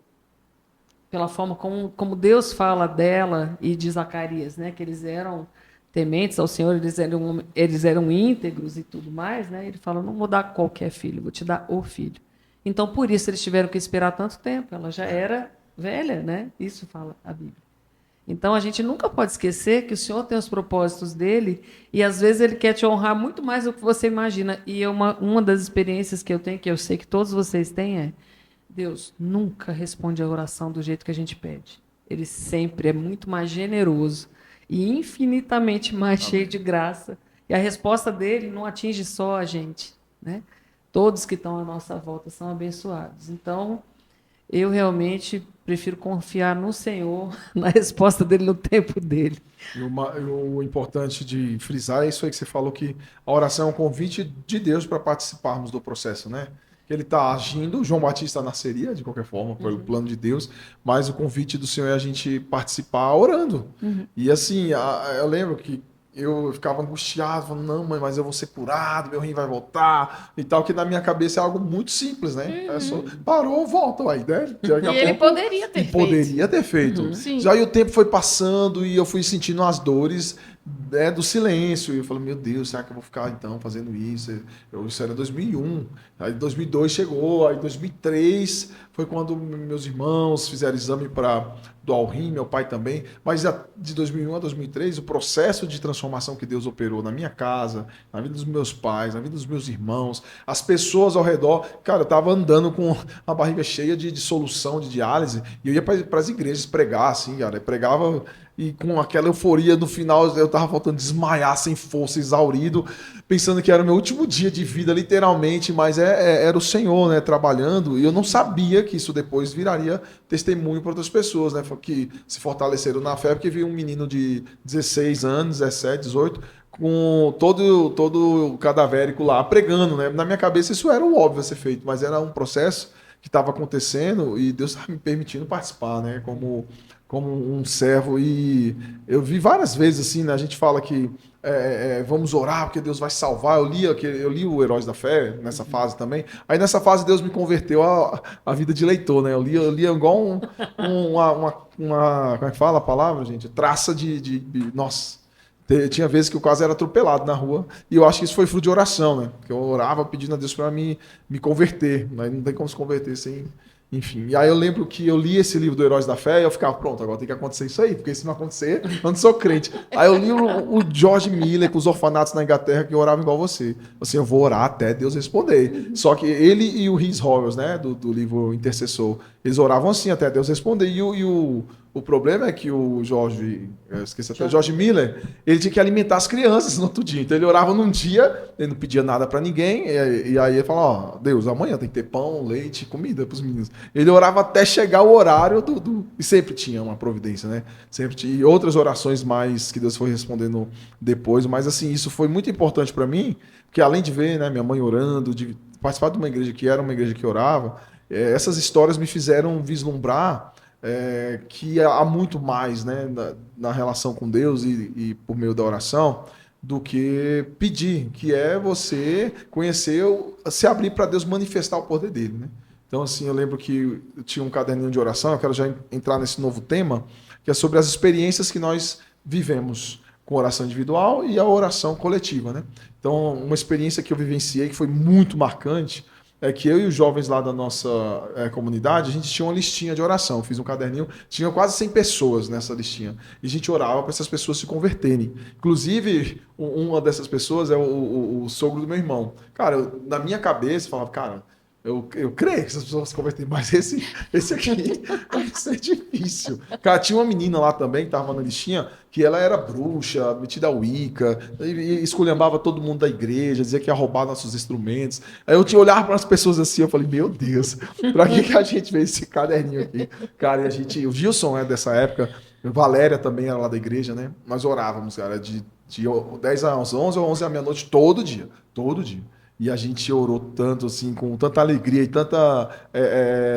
Pela forma como Deus fala dela e de Zacarias, né? Que eles eram tementes ao Senhor, eles eram íntegros e tudo mais, né? Ele fala, não vou dar qualquer filho, vou te dar o filho. Então, por isso, eles tiveram que esperar tanto tempo. Ela já era velha, né? Isso fala a Bíblia. Então, a gente nunca pode esquecer que o Senhor tem os propósitos dele e, às vezes, ele quer te honrar muito mais do que você imagina. E uma das experiências que eu tenho, que eu sei que todos vocês têm, é Deus nunca responde a oração do jeito que a gente pede. Ele sempre é muito mais generoso e infinitamente mais cheio de graça. E a resposta dele não atinge só a gente, né? Todos que estão à nossa volta são abençoados. Então, eu realmente prefiro confiar no Senhor, na resposta dele, no tempo dele. E o importante de frisar é isso aí que você falou, que a oração é um convite de Deus para participarmos do processo, né? Que ele está agindo, João Batista nasceria, de qualquer forma, pelo plano de Deus, mas o convite do Senhor é a gente participar orando. E assim, eu lembro que eu ficava angustiado, falando, não, mãe, mas eu vou ser curado, meu rim vai voltar e tal, que na minha cabeça é algo muito simples, né? É só, parou, volta aí, né? E ele poderia ter feito. Poderia ter feito. Sim. Aí o tempo foi passando e eu fui sentindo as dores, né, do silêncio. E eu falei, meu Deus, será que eu vou ficar então fazendo isso? Isso era 2001. Aí 2002 chegou, aí 2003 foi quando meus irmãos fizeram exame para doar o rim, meu pai também. Mas de 2001 a 2003, o processo de transformação que Deus operou na minha casa, na vida dos meus pais, na vida dos meus irmãos, as pessoas ao redor. Cara, eu tava andando com a barriga cheia de solução, de diálise, e eu ia para as igrejas pregar, assim, cara. Eu pregava e com aquela euforia no final eu tava voltando a desmaiar, sem força, exaurido, pensando que era o meu último dia de vida, literalmente, mas era o Senhor, né, trabalhando, e eu não sabia que isso depois viraria testemunho para outras pessoas, né, que se fortaleceram na fé, porque vi um menino de 16 anos, 17, 18, com todo cadavérico lá, pregando, né, na minha cabeça isso era o óbvio a ser feito, mas era um processo que estava acontecendo e Deus estava me permitindo participar, né, como um servo. E eu vi várias vezes assim, né? A gente fala que vamos orar porque Deus vai salvar. Eu li o Heróis da Fé nessa fase também. Aí nessa fase Deus me converteu a vida de leitor, né? Eu lia igual uma como é que fala a palavra, gente? Traça nossa. Tinha vezes que eu quase era atropelado na rua, e eu acho que isso foi fruto de oração, né? Porque eu orava pedindo a Deus para me converter, mas não tem como se converter sem... Enfim, e aí eu lembro que eu li esse livro do Heróis da Fé e eu ficava, pronto, agora tem que acontecer isso aí, porque se não acontecer, eu não sou crente. Aí eu li o George Miller com os orfanatos na Inglaterra que oravam igual você. Assim, eu vou orar até Deus responder. Só que ele e o Rhys Howells, né, do livro Intercessor, Eles oravam assim até Deus responder. O problema é que o Jorge, eu esqueci até, Jorge Miller, ele tinha que alimentar as crianças no outro dia. Então ele orava num dia, ele não pedia nada para ninguém, e aí ele falava, ó, Deus, amanhã tem que ter pão, leite, comida para os meninos. Ele orava até chegar o horário e sempre tinha uma providência, né? Sempre tinha, e outras orações mais que Deus foi respondendo depois, mas assim, isso foi muito importante para mim, porque além de ver, né, minha mãe orando, de participar de uma igreja que era uma igreja que orava, essas histórias me fizeram vislumbrar que há muito mais, né, na relação com Deus e por meio da oração do que pedir, que é você conhecer, se abrir para Deus manifestar o poder dele, né? Então, assim, eu lembro que eu tinha um caderninho de oração, eu quero já entrar nesse novo tema, que é sobre as experiências que nós vivemos com oração individual e a oração coletiva, né? Então, uma experiência que eu vivenciei que foi muito marcante é que eu e os jovens lá da nossa comunidade, a gente tinha uma listinha de oração. Eu fiz um caderninho, tinha quase 100 pessoas nessa listinha. E a gente orava para essas pessoas se converterem. Inclusive, uma dessas pessoas é o sogro do meu irmão. Cara, na minha cabeça, eu falava, cara, eu creio que essas pessoas se converterem, mas esse aqui vai ser difícil. Cara, tinha uma menina lá também, que estava na listinha, que ela era bruxa, metida a Wicca, e esculhambava todo mundo da igreja, dizia que ia roubar nossos instrumentos. Aí eu olhava para as pessoas assim, eu falei, meu Deus, para que a gente fez esse caderninho aqui? Cara, e o Gilson é dessa época, a Valéria também era lá da igreja, né? Nós orávamos, cara, de 10 às 11 ou 11 à meia-noite, todo dia. E a gente orou tanto, assim, com tanta alegria e tanta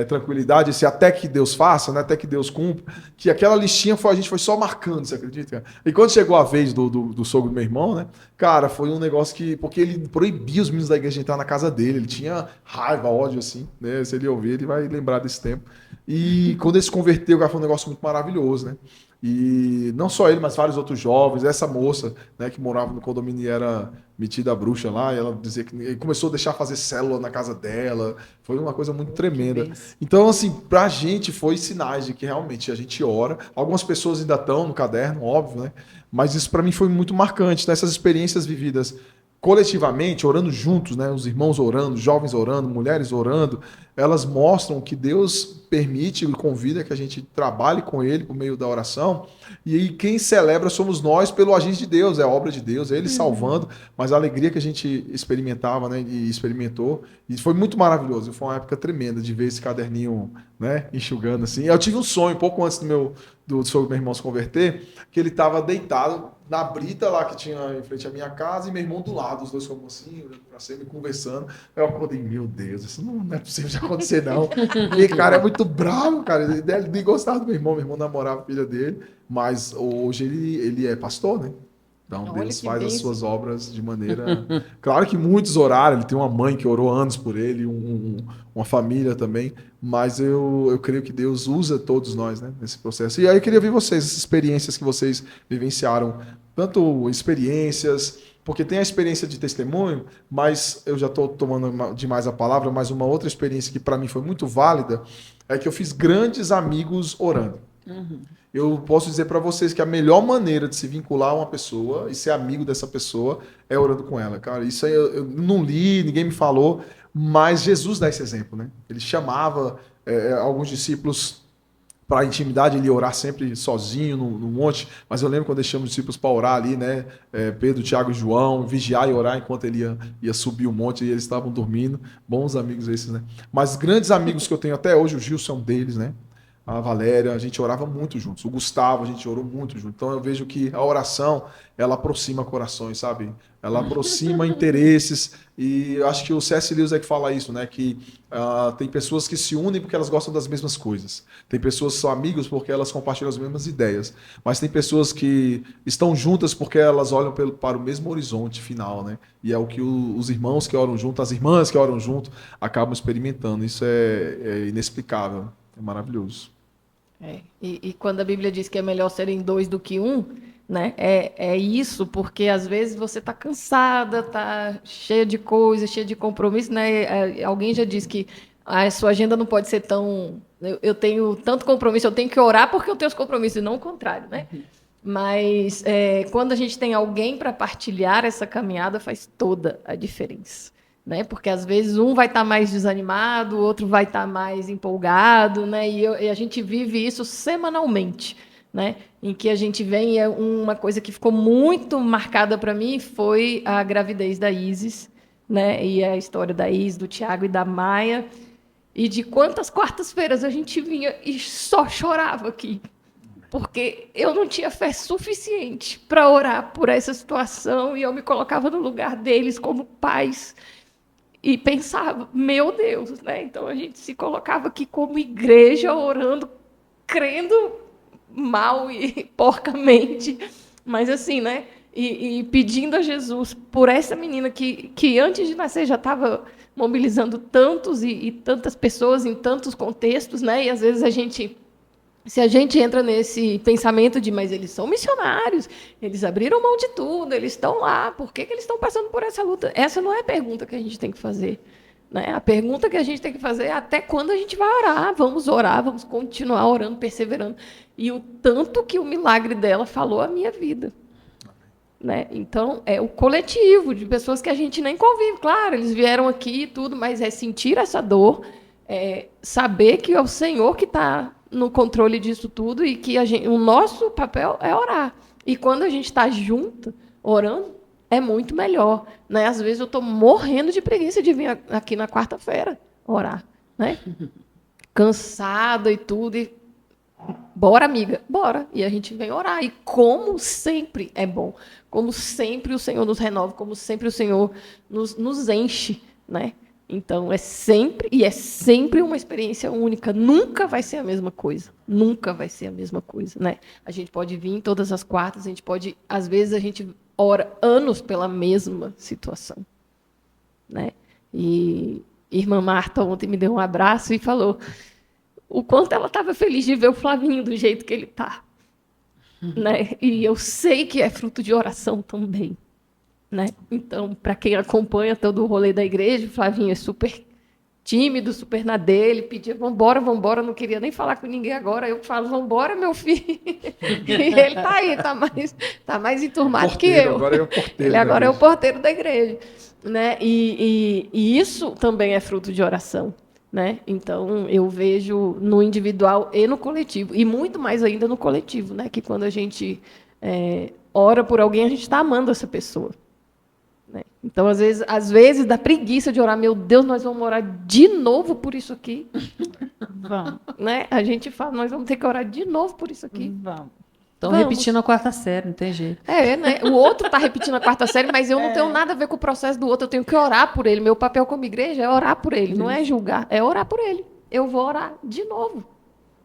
tranquilidade, assim, até que Deus faça, né? Até que Deus cumpra, que aquela listinha a gente foi só marcando, você acredita? Cara? E quando chegou a vez do sogro do meu irmão, né? Cara, foi um negócio porque ele proibia os meninos da igreja de entrar na casa dele, ele tinha raiva, ódio, assim, né? Se ele ouvir, ele vai lembrar desse tempo. E quando ele se converteu, cara, foi um negócio muito maravilhoso, né? E não só ele, mas vários outros jovens. Essa moça, né, que morava no condomínio e era metida a bruxa lá, e ela dizia que ele começou a deixar fazer célula na casa dela. Foi uma coisa muito tremenda. Então, assim, pra gente foi sinais de que realmente a gente ora. Algumas pessoas ainda estão no caderno, óbvio, né? Mas isso para mim foi muito marcante, né? Essas experiências vividas coletivamente, orando juntos, né? Os irmãos orando, jovens orando, mulheres orando, elas mostram que Deus permite e convida que a gente trabalhe com Ele por meio da oração, e aí quem celebra somos nós pelo agir de Deus, é a obra de Deus, é Ele salvando, mas a alegria que a gente experimentava, né, e experimentou, e foi muito maravilhoso, foi uma época tremenda de ver esse caderninho, né, enxugando assim. Eu tive um sonho, pouco antes sobre meu irmão se converter, que ele estava deitado na brita lá que tinha em frente à minha casa e meu irmão do lado, os dois como assim, olhando pra cima e conversando. Eu acordei, meu Deus, isso não é possível de acontecer não. E cara, é muito bravo, cara, ele nem gostava do meu irmão namorava a filha dele, mas hoje ele é pastor, né? Então Deus faz as suas obras de maneira... Claro que muitos oraram, ele tem uma mãe que orou anos por ele, uma família também, mas eu creio que Deus usa todos nós, né, nesse processo. E aí eu queria ver vocês, essas experiências que vocês vivenciaram, tanto experiências, porque tem a experiência de testemunho, mas eu já estou tomando demais a palavra, mas uma outra experiência que para mim foi muito válida é que eu fiz grandes amigos orando. Eu posso dizer para vocês que a melhor maneira de se vincular a uma pessoa e ser amigo dessa pessoa é orando com ela, cara. Isso aí eu não li, ninguém me falou, mas Jesus dá esse exemplo, né? Ele chamava alguns discípulos para a intimidade, ele ia orar sempre sozinho no monte, mas eu lembro quando deixamos os discípulos para orar ali, né? Pedro, Tiago e João, vigiar e orar enquanto ele ia subir o monte e eles estavam dormindo. Bons amigos esses, né? Mas grandes amigos que eu tenho até hoje, o Gilson é um deles, né? A Valéria, a gente orava muito juntos. O Gustavo, a gente orou muito junto. Então eu vejo que a oração, ela aproxima corações, sabe? Ela aproxima interesses. E eu acho que o C.S. Lewis é que fala isso, né? Que tem pessoas que se unem porque elas gostam das mesmas coisas. Tem pessoas que são amigos porque elas compartilham as mesmas ideias. Mas tem pessoas que estão juntas porque elas olham para o mesmo horizonte final, né? E é o que os irmãos que oram junto, as irmãs que oram junto, acabam experimentando. Isso é inexplicável. É maravilhoso. E quando a Bíblia diz que é melhor serem dois do que um, né? É isso, porque às vezes você está cansada, está cheia de coisas, cheia de compromisso, né? Alguém já disse que a sua agenda não pode ser tão... Eu tenho tanto compromisso, eu tenho que orar porque eu tenho os compromissos, e não o contrário, né? Mas quando a gente tem alguém para partilhar essa caminhada, faz toda a diferença. né? Porque às vezes um vai estar mais desanimado, o outro vai estar mais empolgado, né? E a gente vive isso semanalmente, né? Em que a gente vem, uma coisa que ficou muito marcada para mim foi a gravidez da Isis, né? E a história da Isis, do Tiago e da Maia, e de quantas quartas-feiras a gente vinha e só chorava aqui, porque eu não tinha fé suficiente para orar por essa situação, e eu me colocava no lugar deles como pais e pensava, meu Deus, né? Então a gente se colocava aqui como igreja orando, crendo mal e porcamente, mas assim, né? E pedindo a Jesus por essa menina que antes de nascer já estava mobilizando tantos e tantas pessoas em tantos contextos, né? E às vezes se a gente entra nesse pensamento de, mas eles são missionários, eles abriram mão de tudo, eles estão lá, por que eles estão passando por essa luta? Essa não é a pergunta que a gente tem que fazer, né? A pergunta que a gente tem que fazer é até quando a gente vai orar? Orar, vamos continuar orando, perseverando. E o tanto que o milagre dela falou a minha vida. Né? Então, é o coletivo de pessoas que a gente nem convive. Claro, eles vieram aqui e tudo, mas é sentir essa dor, saber que é o Senhor que está no controle disso tudo e que o nosso papel é orar. E quando a gente está junto, orando, é muito melhor. Né? Às vezes eu estou morrendo de preguiça de vir aqui na quarta-feira orar. Né? Cansada e tudo. E bora, amiga, bora. E a gente vem orar. E como sempre é bom. Como sempre o Senhor nos renova. Como sempre o Senhor nos enche. Né? Então, é sempre uma experiência única. Nunca vai ser a mesma coisa. Nunca vai ser a mesma coisa. Né? A gente pode vir em todas as quartas. A gente pode, às vezes, a gente ora anos pela mesma situação. Né? E irmã Marta ontem me deu um abraço e falou o quanto ela estava feliz de ver o Flavinho do jeito que ele está. Né? E eu sei que é fruto de oração também. Né? Então, para quem acompanha todo o rolê da igreja, o Flavinho é super tímido, super na dele, pedia, vambora, não queria nem falar com ninguém agora. Eu falo, vambora, meu filho. E ele está aí, tá mais enturmado que eu. Agora é o porteiro. Ele agora é o porteiro da igreja. Né? E isso também é fruto de oração. Né? Então, eu vejo no individual e no coletivo, e muito mais ainda no coletivo, né? Que quando a gente ora por alguém, a gente está amando essa pessoa. Né? Então, às vezes, dá preguiça de orar, meu Deus, nós vamos orar de novo por isso aqui. Vamos. Né? A gente fala, nós vamos ter que orar de novo por isso aqui. Vamos. Estão repetindo a quarta série, não tem jeito. Né? O outro está repetindo a quarta série, mas eu não tenho nada a ver com o processo do outro. Eu tenho que orar por ele. Meu papel como igreja é orar por ele, não é julgar, é orar por ele. Eu vou orar de novo.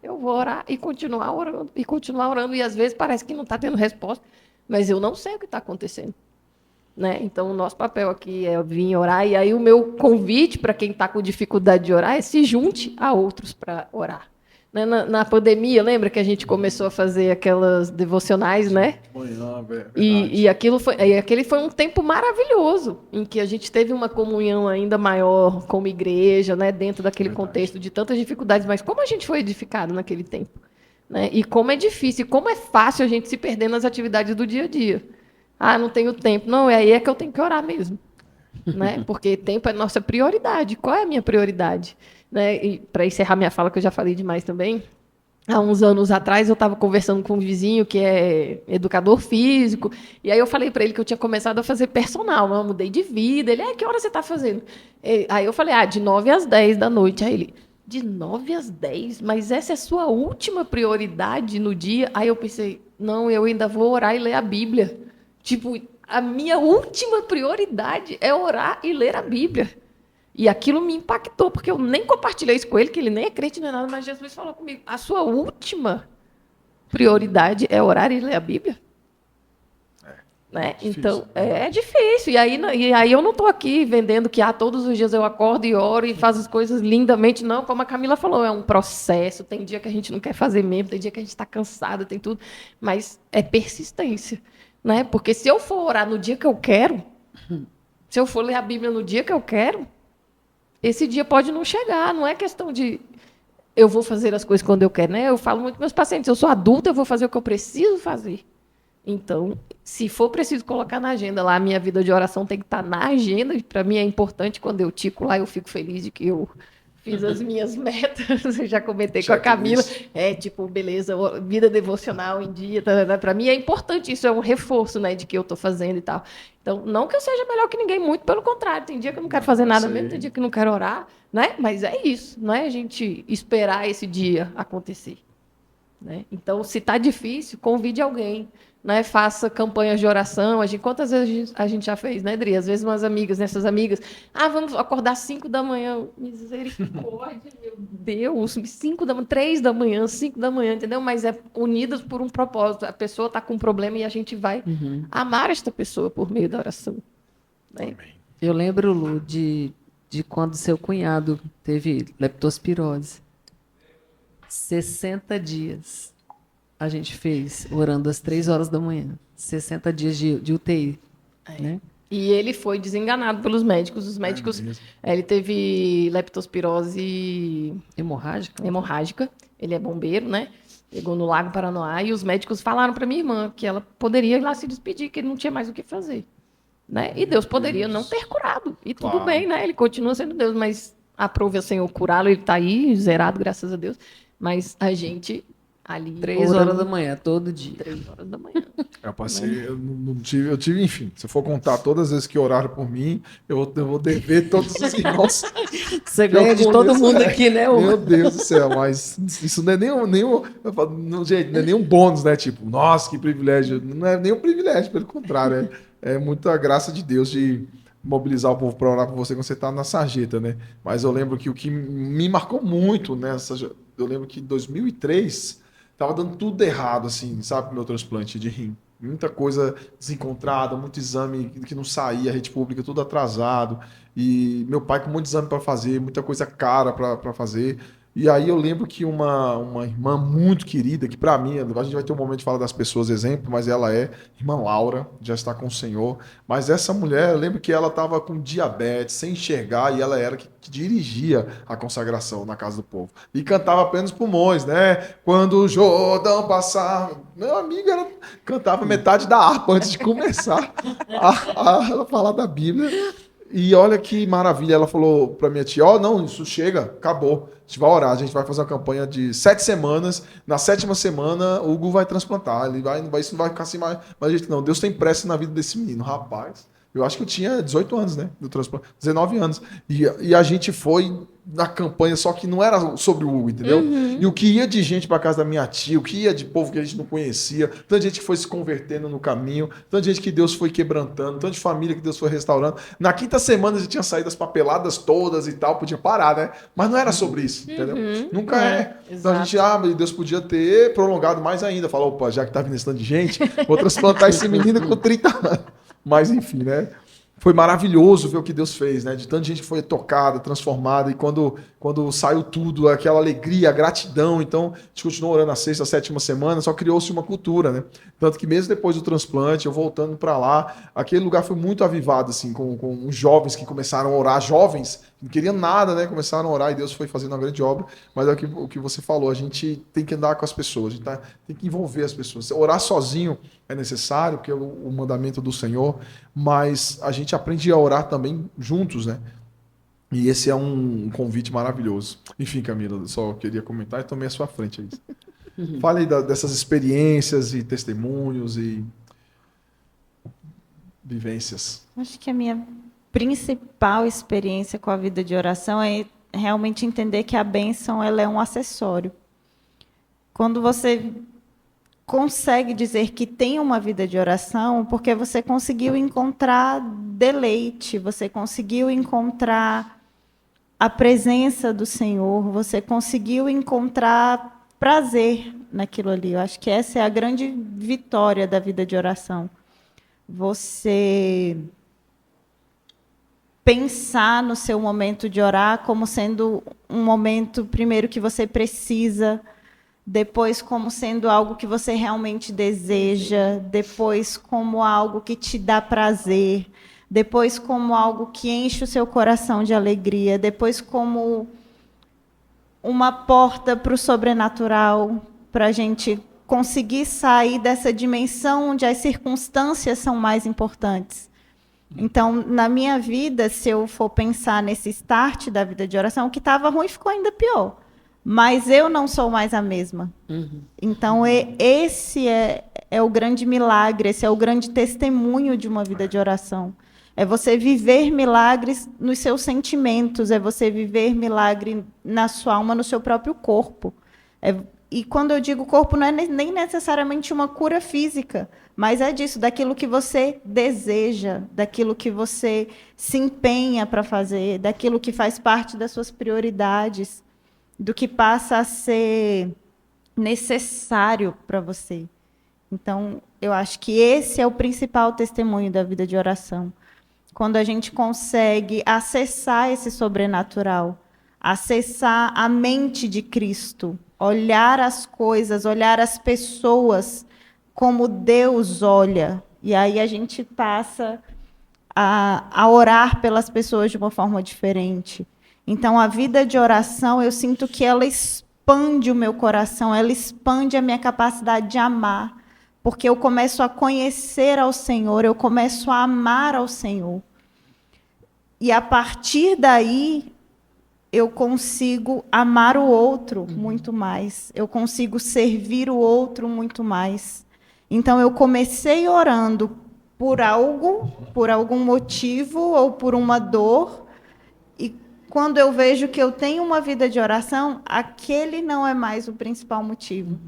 Eu vou orar e continuar orando, e continuar orando. E às vezes parece que não está tendo resposta, mas eu não sei o que está acontecendo. Né? Então, o nosso papel aqui é vir orar. E aí o meu convite para quem está com dificuldade de orar é se junte a outros para orar. Na pandemia, lembra que a gente começou a fazer aquelas devocionais, né? Manhã, e aquele foi um tempo maravilhoso, em que a gente teve uma comunhão ainda maior como igreja, né? Dentro daquele contexto de tantas dificuldades, mas como a gente foi edificado naquele tempo. Né? E como é difícil, e como é fácil a gente se perder nas atividades do dia a dia. Ah, não tenho tempo. Não, aí é que eu tenho que orar mesmo. Né? Porque tempo é nossa prioridade. Qual é a minha prioridade? Né? E para encerrar minha fala, que eu já falei demais também, há uns anos atrás eu estava conversando com um vizinho que é educador físico, e aí eu falei para ele que eu tinha começado a fazer personal, eu mudei de vida. Ele, que hora você está fazendo? Aí eu falei, de 9 às 10 da noite. Aí ele, de 9 às 10? Mas essa é a sua última prioridade no dia? Aí eu pensei, não, eu ainda vou orar e ler a Bíblia. Tipo, a minha última prioridade é orar e ler a Bíblia. E aquilo me impactou, porque eu nem compartilhei isso com ele, que ele nem é crente nem nada, mas Jesus falou comigo, a sua última prioridade é orar e ler a Bíblia? Né? Difícil, então, é difícil. E aí eu não estou aqui vendendo que todos os dias eu acordo e oro e faço as coisas lindamente. Não, como a Camila falou, é um processo. Tem dia que a gente não quer fazer mesmo, tem dia que a gente está cansado, tem tudo. Mas é persistência. Né? Porque se eu for orar no dia que eu quero, se eu for ler a Bíblia no dia que eu quero, esse dia pode não chegar. Não é questão de eu vou fazer as coisas quando eu quero. Né? Eu falo muito para meus pacientes, eu sou adulta, eu vou fazer o que eu preciso fazer. Então, se for preciso colocar na agenda lá, a minha vida de oração tem que estar na agenda. Para mim é importante, quando eu tico lá, eu fico feliz de que eu fiz as minhas metas. Eu já comentei com a Camila. Tipo, beleza, vida devocional em dia. Para mim é importante, isso é um reforço, né, de que eu estou fazendo e tal. Então, não que eu seja melhor que ninguém, muito pelo contrário. Tem dia que eu não quero fazer nada mesmo, tem dia que eu não quero orar, né? Mas é isso, não é a gente esperar esse dia acontecer. Né? Então, se está difícil, convide alguém, né? Faça campanhas de oração. Quantas vezes a gente já fez, né, Adri? Às vezes umas amigas, nessas amigas, vamos acordar 5 da manhã, misericórdia, meu Deus, 5 da manhã, 3 da manhã, 5 da manhã, entendeu? Mas é unidas por um propósito. A pessoa está com um problema e a gente vai amar esta pessoa por meio da oração. Né? Eu lembro, Lu, de quando seu cunhado teve leptospirose. 60 dias a gente fez, orando às 3 horas da manhã. 60 dias de UTI. Né? E ele foi desenganado pelos médicos. Os médicos... ele teve leptospirose... hemorrágica. Ele é bombeiro, né? Pegou no Lago Paranoá. E os médicos falaram para minha irmã que ela poderia ir lá se despedir, que ele não tinha mais o que fazer. Né? E Deus poderia não ter curado. E tudo bem, né? Ele continua sendo Deus, mas aprove ao Senhor curá-lo. Ele está aí, zerado, graças a Deus. Mas a gente ali... 3 horas da manhã, todo dia. 3 horas da manhã. Eu passei, eu tive, enfim, se eu for contar todas as vezes que oraram por mim, eu vou dever todos os irmãos. Você ganha de todo mundo aqui, né? Meu Deus do céu, mas isso não é gente, não é nenhum bônus, né? Tipo, nossa, que privilégio. Não é nenhum privilégio, pelo contrário, é muita graça de Deus de mobilizar o povo para orar por você quando você está na sarjeta, né? Mas eu lembro que o que me marcou muito nessa... Eu lembro que em 2003 tava dando tudo errado, assim, sabe, pro meu transplante de rim. Muita coisa desencontrada, muito exame que não saía, rede pública tudo atrasado. E meu pai com um monte de exame para fazer, muita coisa cara para fazer. E aí eu lembro que uma irmã muito querida, que para mim, a gente vai ter um momento de falar das pessoas exemplo, mas ela é irmã Laura, já está com o Senhor. Mas essa mulher, eu lembro que ela estava com diabetes, sem enxergar, e ela era que dirigia a consagração na casa do povo. E cantava apenas pulmões, né? Quando o Jordão passar... Meu amigo, ela cantava metade da harpa antes de começar a falar da Bíblia. E olha que maravilha, ela falou para minha tia, não, isso chega, acabou, a gente vai orar, a gente vai fazer uma campanha de 7 semanas, na 7ª semana o Hugo vai transplantar, isso não vai ficar assim mais, mas gente, não, Deus tem pressa na vida desse menino, rapaz, eu acho que eu tinha 18 anos, né, do transplante, 19 anos, e a gente foi na campanha, só que não era sobre o Hugo, entendeu? E o que ia de gente para casa da minha tia, o que ia de povo que a gente não conhecia, tanta gente que foi se convertendo no caminho, tanta gente que Deus foi quebrantando, tanta família que Deus foi restaurando. Na 5ª semana já tinha saído as papeladas todas e tal, podia parar, né? Mas não era sobre isso, entendeu? Nunca é. Então a gente, Deus podia ter prolongado mais ainda, falar, opa, já que tá vindo esse tanto de gente, vou transplantar esse menino com 30 anos. Mas enfim, né? Foi maravilhoso ver o que Deus fez, né? De tanta gente que foi tocada, transformada, e quando saiu tudo, aquela alegria, a gratidão, então a gente continuou orando a 6ª, 7ª semana, só criou-se uma cultura, né? Tanto que mesmo depois do transplante, eu voltando para lá, aquele lugar foi muito avivado, assim, com os jovens que começaram a orar, jovens, que não queriam nada, né? Começaram a orar e Deus foi fazendo uma grande obra, mas é o que você falou, a gente tem que andar com as pessoas, a gente tem que envolver as pessoas. Orar sozinho é necessário, porque é o mandamento do Senhor, mas a gente aprende a orar também juntos, né? E esse é um convite maravilhoso. Enfim, Camila, só queria comentar e tomei a sua frente aí. Fale aí dessas experiências e testemunhos e vivências. Acho que a minha principal experiência com a vida de oração é realmente entender que a bênção ela é um acessório. Quando você consegue dizer que tem uma vida de oração, porque você conseguiu encontrar deleite, você conseguiu encontrar a presença do Senhor, você conseguiu encontrar prazer naquilo ali. Eu acho que essa é a grande vitória da vida de oração. Você pensar no seu momento de orar como sendo um momento, primeiro, que você precisa, depois como sendo algo que você realmente deseja, depois como algo que te dá prazer, depois como algo que enche o seu coração de alegria, depois como uma porta para o sobrenatural, para a gente conseguir sair dessa dimensão onde as circunstâncias são mais importantes. Então, na minha vida, se eu for pensar nesse start da vida de oração, o que estava ruim ficou ainda pior. Mas eu não sou mais a mesma. Então, esse é o grande milagre, esse é o grande testemunho de uma vida de oração. É você viver milagres nos seus sentimentos, é você viver milagre na sua alma, no seu próprio corpo. E quando eu digo corpo, não é nem necessariamente uma cura física, mas é disso, daquilo que você deseja, daquilo que você se empenha para fazer, daquilo que faz parte das suas prioridades, do que passa a ser necessário para você. Então, eu acho que esse é o principal testemunho da vida de oração. Quando a gente consegue acessar esse sobrenatural, acessar a mente de Cristo, olhar as coisas, olhar as pessoas como Deus olha. E aí a gente passa a orar pelas pessoas de uma forma diferente. Então, a vida de oração, eu sinto que ela expande o meu coração, ela expande a minha capacidade de amar, porque eu começo a conhecer ao Senhor, eu começo a amar ao Senhor. E a partir daí, eu consigo amar o outro muito mais, eu consigo servir o outro muito mais. Então, eu comecei orando por algo, por algum motivo ou por uma dor, e quando eu vejo que eu tenho uma vida de oração, aquele não é mais o principal motivo.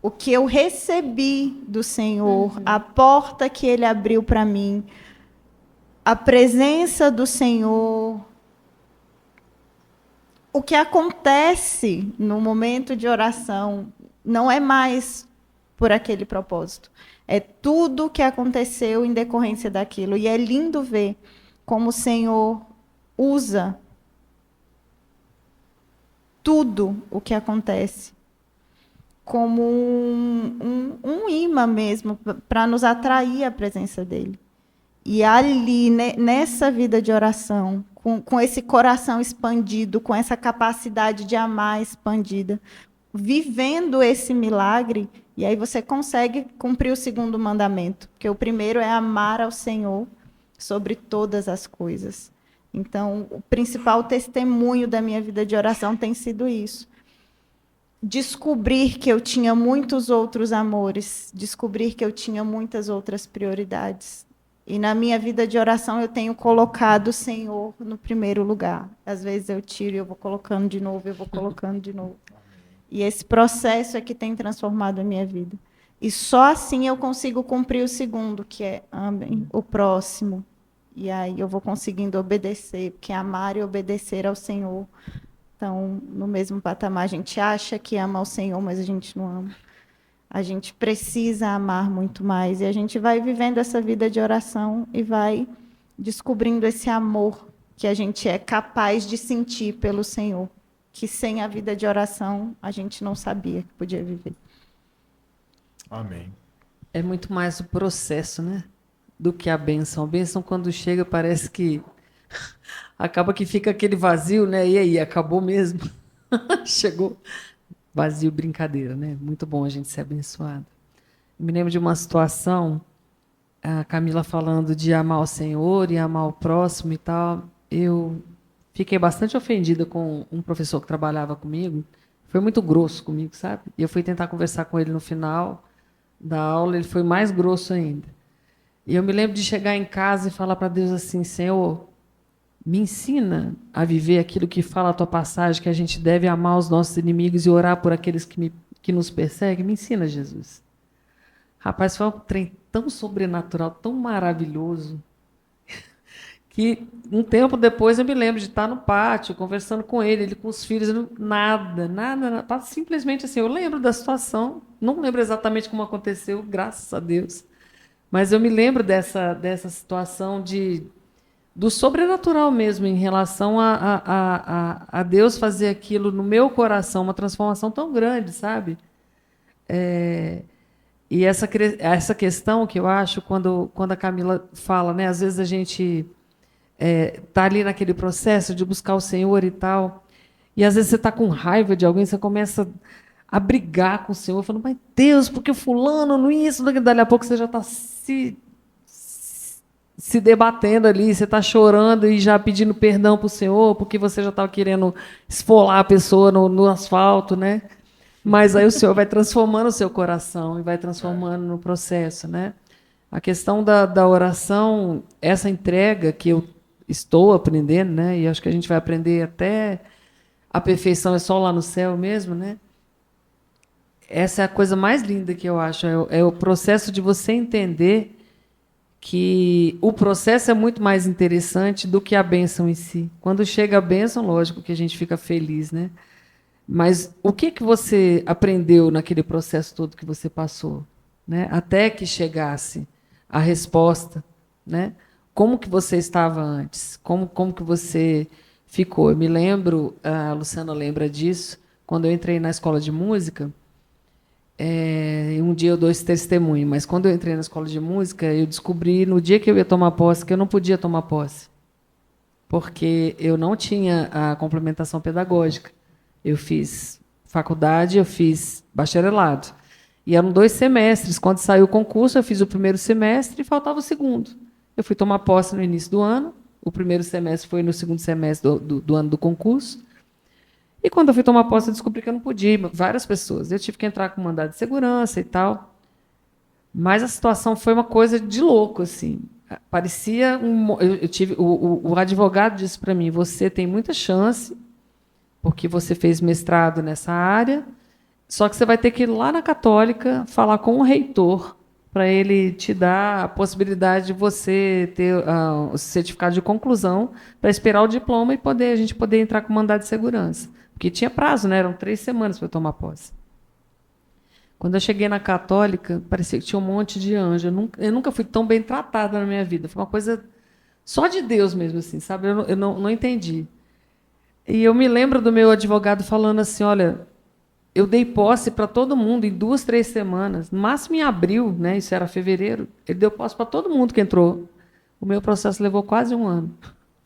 O que eu recebi do Senhor, a porta que Ele abriu para mim, a presença do Senhor, o que acontece no momento de oração não é mais por aquele propósito. É tudo o que aconteceu em decorrência daquilo. E é lindo ver como o Senhor usa tudo o que acontece como um imã mesmo, para nos atrair à presença dele. E ali, nessa vida de oração, com esse coração expandido, com essa capacidade de amar expandida, vivendo esse milagre, e aí você consegue cumprir o segundo mandamento, porque o primeiro é amar ao Senhor sobre todas as coisas. Então, o principal testemunho da minha vida de oração tem sido isso. Descobrir que eu tinha muitos outros amores, descobrir que eu tinha muitas outras prioridades. E na minha vida de oração eu tenho colocado o Senhor no primeiro lugar. Às vezes eu tiro e eu vou colocando de novo, eu vou colocando de novo. E esse processo é que tem transformado a minha vida. E só assim eu consigo cumprir o segundo, que é amem o próximo. E aí eu vou conseguindo obedecer, porque amar e obedecer ao Senhor estão no mesmo patamar. A gente acha que ama ao Senhor, mas a gente não ama. A gente precisa amar muito mais. E a gente vai vivendo essa vida de oração e vai descobrindo esse amor que a gente é capaz de sentir pelo Senhor, que sem a vida de oração a gente não sabia que podia viver. Amém. É muito mais o processo, né? Do que a bênção. A bênção, quando chega, parece que acaba que fica aquele vazio, né? E aí, acabou mesmo? Chegou. Vazio, brincadeira, né? Muito bom a gente ser abençoado. Eu me lembro de uma situação, a Camila falando de amar o Senhor e amar o próximo e tal. Eu fiquei bastante ofendida com um professor que trabalhava comigo. Foi muito grosso comigo, sabe? E eu fui tentar conversar com ele no final da aula, ele foi mais grosso ainda. E eu me lembro de chegar em casa e falar para Deus assim: Senhor, me ensina a viver aquilo que fala a tua passagem, que a gente deve amar os nossos inimigos e orar por aqueles que nos perseguem. Me ensina, Jesus. Rapaz, foi um trem tão sobrenatural, tão maravilhoso, que um tempo depois eu me lembro de estar no pátio, conversando com ele com os filhos, nada. Simplesmente assim, eu lembro da situação, não lembro exatamente como aconteceu, graças a Deus, mas eu me lembro dessa situação do sobrenatural mesmo, em relação a Deus fazer aquilo no meu coração, uma transformação tão grande, sabe? E essa questão que eu acho, quando a Camila fala, né, às vezes a gente está ali naquele processo de buscar o Senhor e tal, e às vezes você está com raiva de alguém, você começa a brigar com o Senhor, falando, mas Deus, porque fulano, não isso, dali a pouco você já está se debatendo ali, você está chorando e já pedindo perdão para o Senhor, porque você já estava querendo esfolar a pessoa no asfalto, né? Mas aí o Senhor vai transformando o seu coração e vai transformando no processo, né? A questão da oração, essa entrega que eu estou aprendendo, né? E acho que a gente vai aprender até a perfeição é só lá no céu mesmo, né? Essa é a coisa mais linda que eu acho, é o processo de você entender que o processo é muito mais interessante do que a bênção em si. Quando chega a bênção, lógico que a gente fica feliz, né? Mas o que você aprendeu naquele processo todo que você passou, né? Até que chegasse a resposta, né? Como que você estava antes? Como que você ficou? Eu me lembro, a Luciana lembra disso, quando eu entrei na escola de música. Um dia eu dou esse testemunho, mas quando eu entrei na escola de música, eu descobri no dia que eu ia tomar posse que eu não podia tomar posse, porque eu não tinha a complementação pedagógica. Eu fiz faculdade, eu fiz bacharelado, e eram 2 semestres. Quando saiu o concurso, eu fiz o primeiro semestre e faltava o segundo. Eu fui tomar posse no início do ano, o primeiro semestre foi no segundo semestre do ano do concurso. E quando eu fui tomar posse, eu descobri que eu não podia, várias pessoas. Eu tive que entrar com mandado de segurança e tal. Mas a situação foi uma coisa de louco, assim. Parecia eu tive o advogado disse para mim: você tem muita chance, porque você fez mestrado nessa área, só que você vai ter que ir lá na Católica falar com o reitor para ele te dar a possibilidade de você ter o certificado de conclusão para esperar o diploma e a gente poder entrar com mandado de segurança. Porque tinha prazo, né? Eram 3 semanas para eu tomar posse. Quando eu cheguei na Católica, parecia que tinha um monte de anjo. Eu nunca fui tão bem tratada na minha vida. Foi uma coisa só de Deus mesmo, assim, sabe? Eu não entendi. E eu me lembro do meu advogado falando assim, olha, eu dei posse para todo mundo em 2, 3 semanas. No máximo em abril, né? Isso era fevereiro. Ele deu posse para todo mundo que entrou. O meu processo levou quase 1 ano.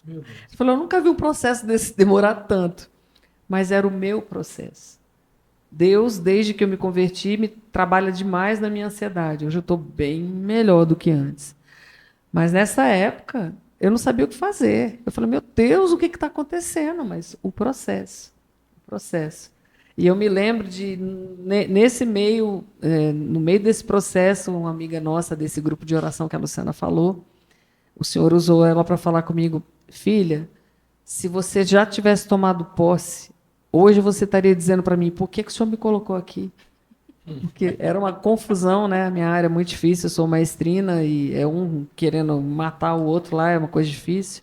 Ele falou, eu nunca vi um processo desse demorar tanto. Mas era o meu processo. Deus, desde que eu me converti, me trabalha demais na minha ansiedade. Hoje eu estou bem melhor do que antes. Mas nessa época, eu não sabia o que fazer. Eu falei, meu Deus, o que está acontecendo? Mas o processo. E eu me lembro de, nesse meio, no meio desse processo, uma amiga nossa desse grupo de oração que a Luciana falou, o Senhor usou ela para falar comigo, filha, se você já tivesse tomado posse, hoje você estaria dizendo para mim, por que o Senhor me colocou aqui? Porque era uma confusão, né? A minha área é muito difícil, eu sou maestrina e é um querendo matar o outro lá, é uma coisa difícil.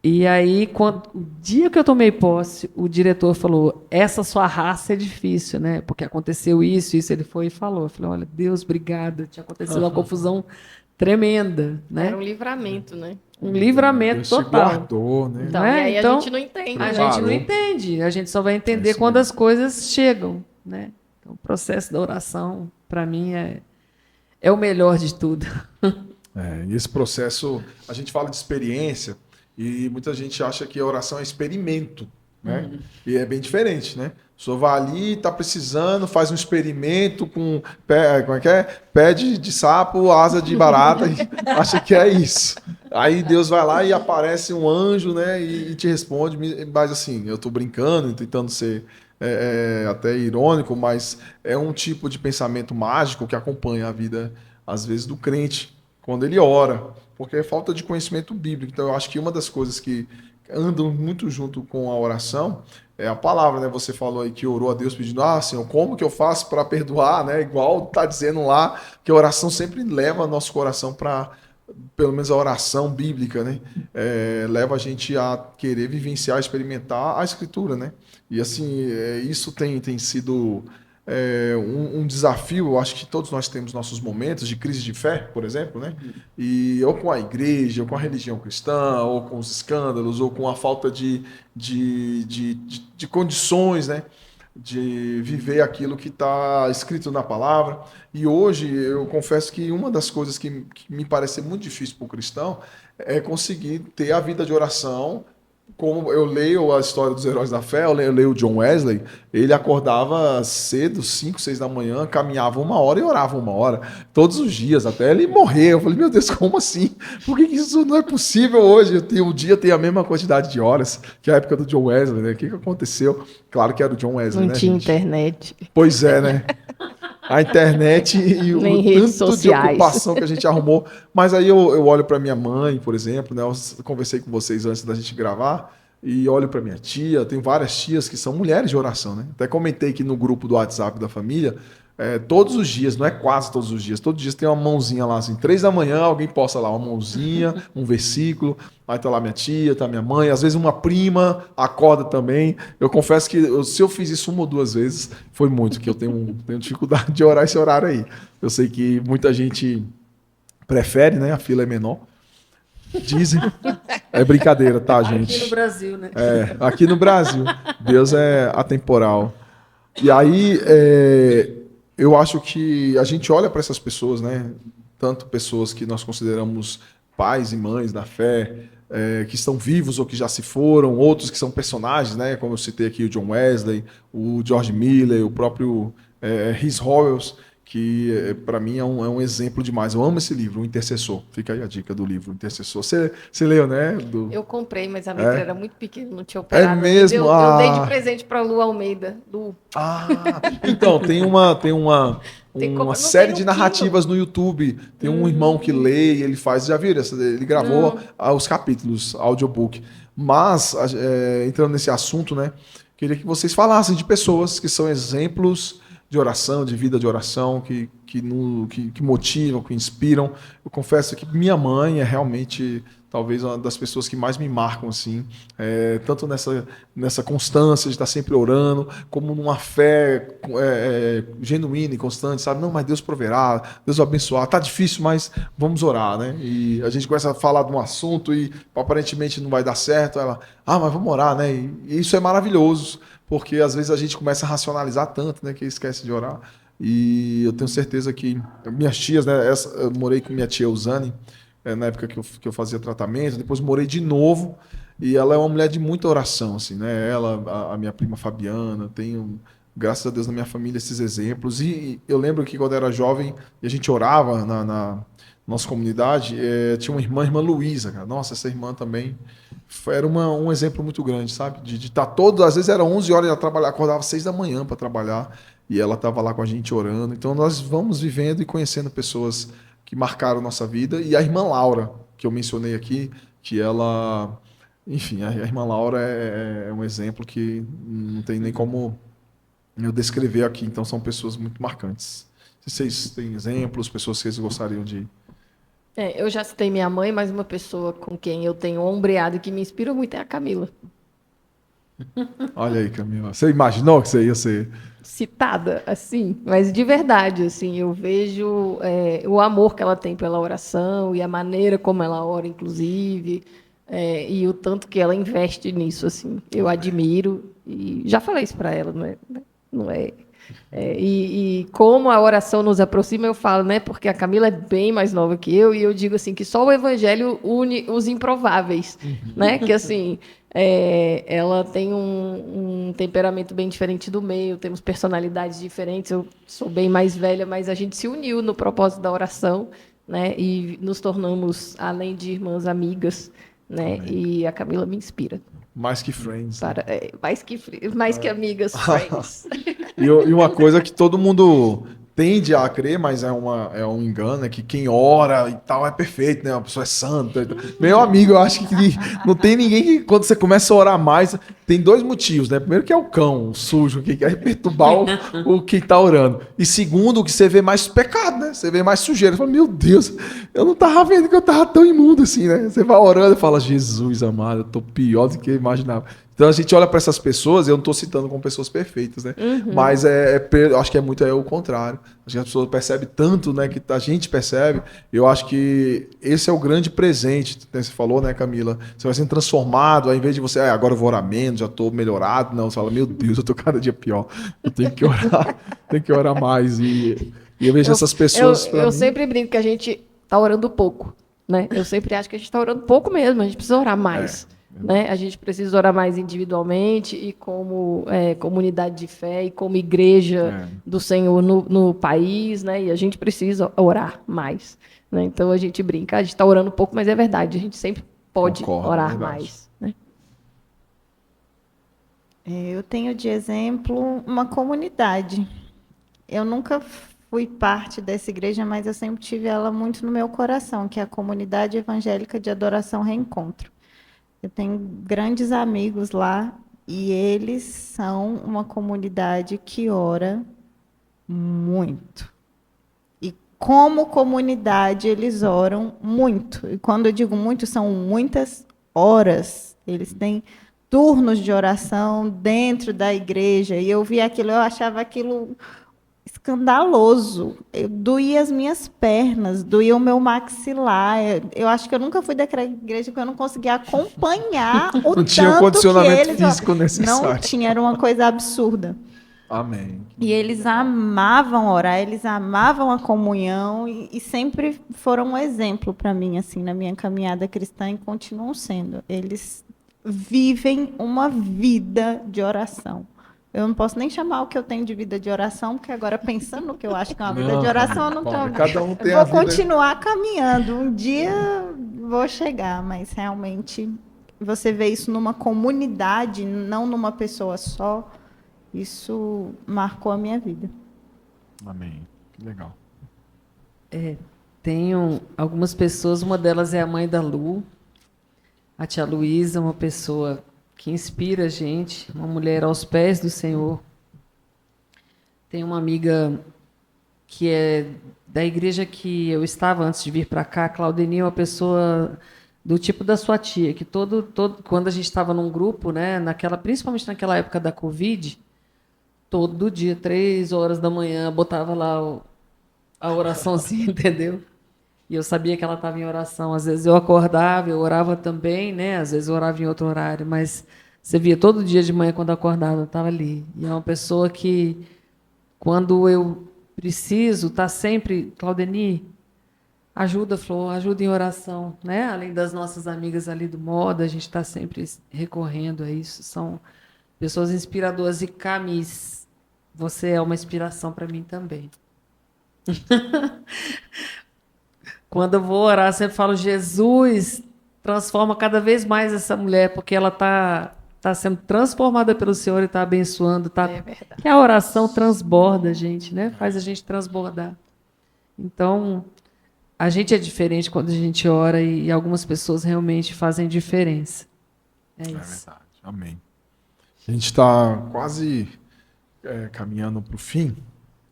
E aí, o dia que eu tomei posse, o diretor falou, essa sua raça é difícil, né? Porque aconteceu isso, ele foi e falou. Eu falei, olha, Deus, obrigada, tinha acontecido uma confusão tremenda, né? Era um livramento, né? Um livramento Deus total. te guardou, né? Então, e aí Então, a gente não entende. A gente não entende. A gente só vai entender quando as coisas chegam, né? Então, o processo da oração, para mim, é o melhor de tudo. E esse processo, a gente fala de experiência e muita gente acha que a oração é experimento, né? E é bem diferente, né? O senhor vai ali, está precisando, faz um experimento com pé de sapo, asa de barata, e acha que é isso. Aí Deus vai lá e aparece um anjo, né? E te responde, mas assim, eu estou brincando, tentando ser até irônico, mas é um tipo de pensamento mágico que acompanha a vida, às vezes, do crente, quando ele ora, porque é falta de conhecimento bíblico. Então, eu acho que uma das coisas que andam muito junto com a oração é a palavra, né? Você falou aí que orou a Deus pedindo, Senhor, como que eu faço para perdoar, né? Igual está dizendo lá, que a oração sempre leva nosso coração para, pelo menos a oração bíblica, né? Leva a gente a querer vivenciar, experimentar a Escritura, né? E assim, isso tem sido um desafio. Eu acho que todos nós temos nossos momentos de crise de fé, por exemplo, né? E ou com a igreja, ou com a religião cristã, ou com os escândalos, ou com a falta de condições, né? De viver aquilo que está escrito na palavra. E hoje eu confesso que uma das coisas que me parece muito difícil para o cristão é conseguir ter a vida de oração como eu leio a história dos heróis da fé, eu leio o John Wesley, ele acordava cedo, 5, 6 da manhã, caminhava 1 hora e orava 1 hora, todos os dias, até ele morrer. Eu falei, meu Deus, como assim? Por que isso não é possível hoje? O dia tem a mesma quantidade de horas que a época do John Wesley, né? O que aconteceu? Claro que era o John Wesley, Não né, tinha gente? internet. Pois é, né? A internet e o Nem redes tanto de sociais. ocupação que a gente arrumou. Mas aí eu olho para minha mãe, por exemplo, né? Eu conversei com vocês antes da gente gravar, e olho para minha tia. Eu tenho várias tias que são mulheres de oração, né? Até comentei que no grupo do WhatsApp da família, todos os dias, não é quase todos os dias tem uma mãozinha lá, assim, 3 da manhã, alguém posta lá uma mãozinha, um versículo, aí tá lá minha tia, tá minha mãe, às vezes uma prima acorda também. Eu confesso que se eu fiz isso 1 ou 2 vezes, foi muito, que eu tenho dificuldade de orar esse horário aí. Eu sei que muita gente prefere, né? A fila é menor. Dizem. É brincadeira, tá, gente? Aqui no Brasil, né? Aqui no Brasil. Deus é atemporal. E aí, eu acho que a gente olha para essas pessoas, né? Tanto pessoas que nós consideramos pais e mães da fé, que estão vivos ou que já se foram, outros que são personagens, né? Como eu citei aqui o John Wesley, o George Miller, o próprio Rhys Howells, que para mim é um exemplo demais. Eu amo esse livro, O Intercessor. Fica aí a dica do livro, O Intercessor. Você leu, né? Eu comprei, mas a letra era muito pequena, não tinha operado. É mesmo? Eu dei de presente para Lu Almeida. Lu. Então, tem uma não série tem de no narrativas no YouTube. Tem um irmão que lê e ele faz. Já viram? Ele gravou os capítulos, audiobook. Mas, entrando nesse assunto, né? Queria que vocês falassem de pessoas que são exemplos de oração, de vida de oração, que motivam, que inspiram. Eu confesso que minha mãe é realmente talvez uma das pessoas que mais me marcam, assim, tanto nessa constância de estar sempre orando, como numa fé genuína e constante, sabe? Não, mas Deus proverá, Deus vai abençoar. Tá difícil, mas vamos orar, né? E a gente começa a falar de um assunto e aparentemente não vai dar certo. Ela, mas vamos orar, né? E isso é maravilhoso, porque às vezes a gente começa a racionalizar tanto, né, que esquece de orar. E eu tenho certeza que minhas tias, né, eu morei com minha tia Usane, na época que eu fazia tratamento, depois morei de novo, e ela é uma mulher de muita oração, assim, né? Ela, a minha prima Fabiana, tenho, graças a Deus, na minha família esses exemplos. E eu lembro que quando eu era jovem e a gente orava na nossa comunidade, tinha uma irmã, a irmã Luísa, cara. Nossa, essa irmã também era um exemplo muito grande, sabe? De estar todo, às vezes era 11 horas, ela trabalhava, acordava 6 da manhã para trabalhar, e ela estava lá com a gente orando. Então nós vamos vivendo e conhecendo pessoas que marcaram nossa vida. E a irmã Laura, que eu mencionei aqui, que ela... Enfim, a irmã Laura é um exemplo que não tem nem como eu descrever aqui. Então são pessoas muito marcantes. Se vocês têm exemplos, pessoas que vocês gostariam de... Eu já citei minha mãe, mas uma pessoa com quem eu tenho ombreado e que me inspira muito é a Camila. Olha aí, Camila. Você imaginou que você ia ser... Citada, assim, mas de verdade, assim, eu vejo o amor que ela tem pela oração e a maneira como ela ora, inclusive, e o tanto que ela investe nisso, assim, eu admiro e já falei isso para ela, não é? E como a oração nos aproxima, eu falo, né? Porque a Camila é bem mais nova que eu, e eu digo assim que só o Evangelho une os improváveis, né? Que assim, ela tem um temperamento bem diferente do meu, temos personalidades diferentes. Eu sou bem mais velha, mas a gente se uniu no propósito da oração, né? E nos tornamos, além de irmãs, amigas, né? E a Camila me inspira. Mais que friends. Mais que amigas, friends. E uma coisa que todo mundo tende a crer, mas é um engano, é que quem ora e tal é perfeito, né? A pessoa é santa. Meu amigo, eu acho que não tem ninguém que, quando você começa a orar mais, tem 2 motivos, né? Primeiro que é o cão, o sujo, que quer perturbar o que tá orando. E segundo, que você vê mais pecado, né? Você vê mais sujeira. Você fala, meu Deus, eu não tava vendo que eu tava tão imundo assim, né? Você vai orando e fala, Jesus amado, eu tô pior do que eu imaginava. Então a gente olha para essas pessoas, eu não estou citando como pessoas perfeitas, né? Mas eu acho que é muito o contrário. Acho que as pessoas percebem tanto, né? Que a gente percebe. Eu acho que esse é o grande presente. Né? Você falou, né, Camila? Você vai sendo transformado, ao invés de você, agora eu vou orar menos, já estou melhorado. Não, você fala, meu Deus, eu estou cada dia pior. Eu tenho que orar, tenho que orar mais. E eu vejo essas pessoas. Eu sempre brinco que a gente está orando pouco, né? Eu sempre acho que a gente está orando pouco mesmo, a gente precisa orar mais. né? A gente precisa orar mais individualmente e como comunidade de fé e como igreja do Senhor no país, né? E a gente precisa orar mais, né? Então a gente brinca, a gente está orando pouco, mas é verdade, a gente sempre pode orar mais, né? Eu tenho de exemplo uma comunidade. Eu nunca fui parte dessa igreja, mas eu sempre tive ela muito no meu coração, que é a Comunidade Evangélica de Adoração Reencontro. Eu tenho grandes amigos lá e eles são uma comunidade que ora muito. E como comunidade, eles oram muito. E quando eu digo muito, são muitas horas. Eles têm turnos de oração dentro da igreja. E eu vi aquilo, eu achava aquilo escandaloso. Doía as minhas pernas, doía o meu maxilar. Eu acho que eu nunca fui daquela igreja que eu não conseguia acompanhar o não tinha o tanto condicionamento que eles físico necessário. não tinha, era uma coisa absurda. Amém. E eles amavam orar, eles amavam a comunhão e sempre foram um exemplo para mim, assim, na minha caminhada cristã, e continuam sendo. Eles vivem uma vida de oração. Eu não posso nem chamar o que eu tenho de vida de oração, porque agora, pensando no que eu acho que é uma vida de oração, eu não tenho. Cada um tem eu a vou vida... continuar caminhando. Um dia vou chegar, mas realmente você vê isso numa comunidade, não numa pessoa só. Isso marcou a minha vida. Amém. Que legal. Tenho algumas pessoas, uma delas é a mãe da Lu, a tia Luísa, uma pessoa que inspira a gente, uma mulher aos pés do Senhor. Tem uma amiga que é da igreja que eu estava antes de vir para cá, Claudeni, é uma pessoa do tipo da sua tia, que quando a gente estava num grupo, né, principalmente naquela época da Covid, todo dia, 3 horas da manhã, botava lá a oraçãozinha, entendeu? E eu sabia que ela estava em oração. Às vezes eu acordava, eu orava também, né? Às vezes eu orava em outro horário, mas você via todo dia de manhã, quando eu acordava, eu estava ali. E é uma pessoa que, quando eu preciso, está sempre... Claudeni, ajuda, Flor, ajuda em oração, né? Além das nossas amigas ali do Moda, a gente está sempre recorrendo a isso. São pessoas inspiradoras. E Camis, você é uma inspiração para mim também. Quando eu vou orar, eu sempre falo, Jesus, transforma cada vez mais essa mulher, porque ela está sendo transformada pelo Senhor e está abençoando. É verdade. Que a oração transborda a gente, né? Faz a gente transbordar. Então, a gente é diferente quando a gente ora e algumas pessoas realmente fazem diferença. É isso. É verdade. Amém. A gente está quase caminhando para o fim.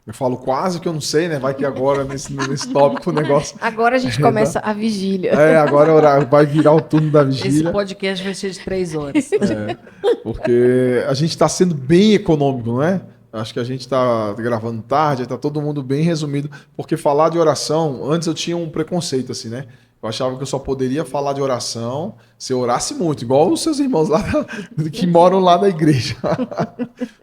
Eu falo quase que eu não sei, né? Vai que agora, nesse tópico, o negócio... Agora a gente começa a vigília. Agora vai virar o turno da vigília. Esse podcast vai ser de 3 horas. Porque a gente está sendo bem econômico, não é? Acho que a gente está gravando tarde, está todo mundo bem resumido. Porque falar de oração, antes eu tinha um preconceito, assim, né? Eu achava que eu só poderia falar de oração se eu orasse muito, igual os seus irmãos lá que moram lá na igreja.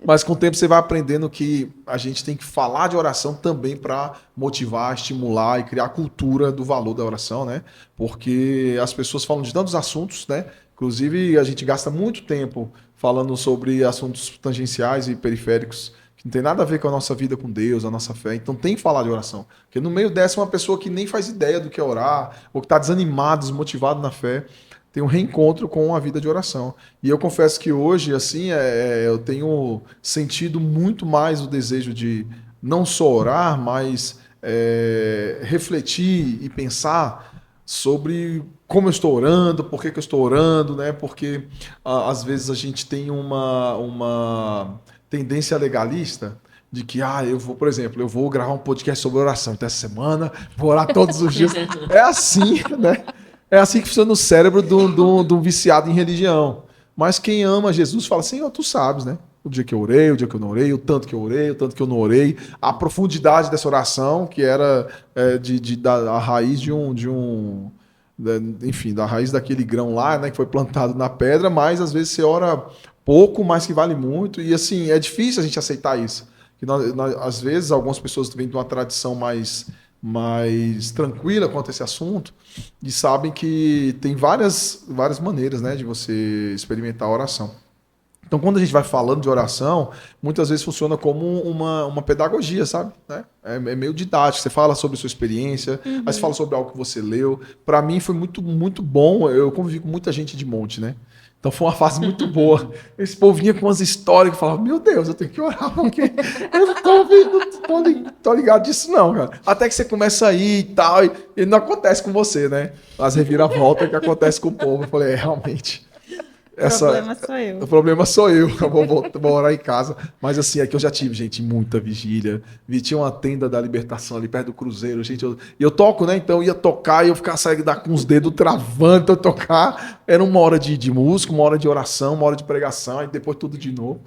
Mas com o tempo você vai aprendendo que a gente tem que falar de oração também para motivar, estimular e criar a cultura do valor da oração, né? Porque as pessoas falam de tantos assuntos, né? Inclusive, a gente gasta muito tempo falando sobre assuntos tangenciais e periféricos, não tem nada a ver com a nossa vida com Deus, a nossa fé. Então tem que falar de oração. Porque no meio dessa, uma pessoa que nem faz ideia do que é orar, ou que está desanimado, desmotivado na fé, tem um reencontro com a vida de oração. E eu confesso que hoje, assim, eu tenho sentido muito mais o desejo de não só orar, mas refletir e pensar sobre como eu estou orando, por que eu estou orando, né? Porque às vezes a gente tem uma tendência legalista de que, eu vou, por exemplo, eu vou gravar um podcast sobre oração, então essa semana vou orar todos os dias. É assim, né? É assim que funciona o cérebro do viciado em religião. Mas quem ama Jesus fala, Senhor, tu sabes, né? O dia que eu orei, o dia que eu não orei, o tanto que eu orei, o tanto que eu não orei, a profundidade dessa oração, que era da raiz enfim, da raiz daquele grão lá, né, que foi plantado na pedra, mas às vezes você ora pouco, mas que vale muito, e assim, é difícil a gente aceitar isso. Que às vezes, algumas pessoas vêm de uma tradição mais mais tranquila quanto a esse assunto e sabem que tem várias maneiras, né, de você experimentar a oração. Então, quando a gente vai falando de oração, muitas vezes funciona como uma pedagogia, sabe? Né? É meio didático. Você fala sobre a sua experiência, aí você fala sobre algo que você leu. Para mim foi muito, muito bom. Eu convivi com muita gente de monte, né? Então foi uma fase muito boa. Esse povo vinha com umas histórias que falava, meu Deus, eu tenho que orar, porque eu não tô ligado disso não, cara. Até que você começa a ir e tal, e não acontece com você, né? As reviravoltas que acontece com o povo. Eu falei, realmente... O problema sou eu. Vou orar em casa. Mas assim, é que eu já tive, gente, muita vigília. Tinha uma tenda da Libertação ali perto do Cruzeiro, gente. Eu toco, né? Então eu ia tocar e eu ficava saindo com os dedos travando pra tocar. Era uma hora de música, uma hora de oração, uma hora de pregação, e depois tudo de novo.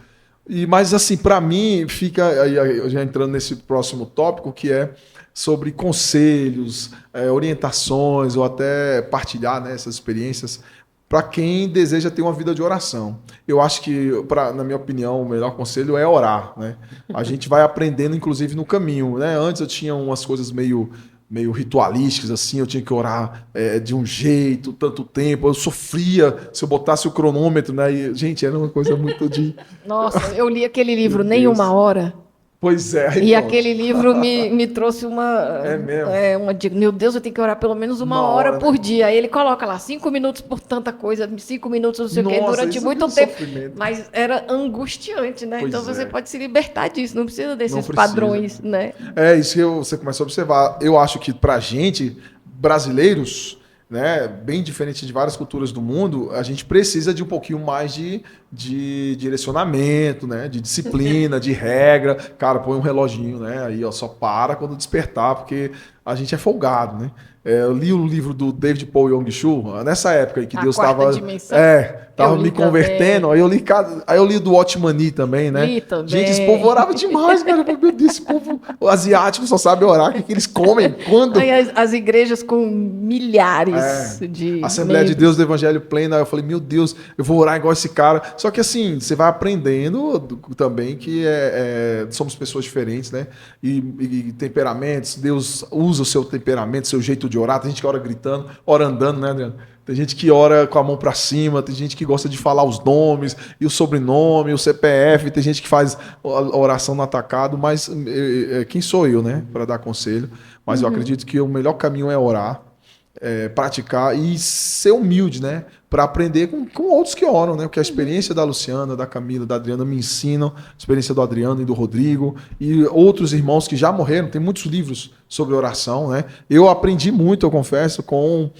Mas assim, pra mim, fica aí, já entrando nesse próximo tópico, que é sobre conselhos, orientações, ou até partilhar, né, essas experiências para quem deseja ter uma vida de oração. Eu acho que, na minha opinião, o melhor conselho é orar, né? A gente vai aprendendo, inclusive, no caminho, né? Antes eu tinha umas coisas meio ritualísticas, assim, eu tinha que orar de um jeito, tanto tempo, eu sofria se eu botasse o cronômetro, né? E, gente, era uma coisa muito de... Nossa, eu li aquele livro, Nem Uma Hora. Pois é. E aquele livro me trouxe uma... É mesmo? Uma dica. Meu Deus, eu tenho que orar pelo menos uma hora por dia. Aí ele coloca lá, 5 minutos por tanta coisa, 5 minutos, não sei o quê, durante muito tempo. Sofrimento. Mas era angustiante, né? Pois então você pode se libertar disso, não precisa desses padrões, né? É isso que você começa a observar. Eu acho que pra gente, brasileiros, né, bem diferente de várias culturas do mundo, a gente precisa de um pouquinho mais de direcionamento, né, de disciplina, de regra. Cara, põe um reloginho, né, aí ó, só para quando despertar, porque a gente é folgado, né. Eu li o livro do David Paul Yong-Chu nessa época aí que Deus estava me convertendo. Aí eu li do Otmani também, né? Li também. Gente, esse povo orava demais, cara. Meu Deus, esse povo asiático só sabe orar. O que eles comem? Quando? Aí as igrejas com milhares de Assembleia de Deus do Evangelho Pleno. Aí eu falei, meu Deus, eu vou orar igual esse cara. Só que assim, você vai aprendendo também que somos pessoas diferentes, né? E temperamentos. Deus usa o seu temperamento, seu jeito de orar. Tem gente que ora gritando, ora andando, né, Adriano? Tem gente que ora com a mão para cima, tem gente que gosta de falar os nomes e o sobrenome, o CPF, tem gente que faz a oração no atacado, mas quem sou eu, né, para dar conselho? Mas eu acredito que o melhor caminho é orar, praticar e ser humilde, né, para aprender com outros que oram, né, porque a experiência da Luciana, da Camila, da Adriana me ensinam, a experiência do Adriano e do Rodrigo e outros irmãos que já morreram, tem muitos livros sobre oração, né, eu aprendi muito, eu confesso, com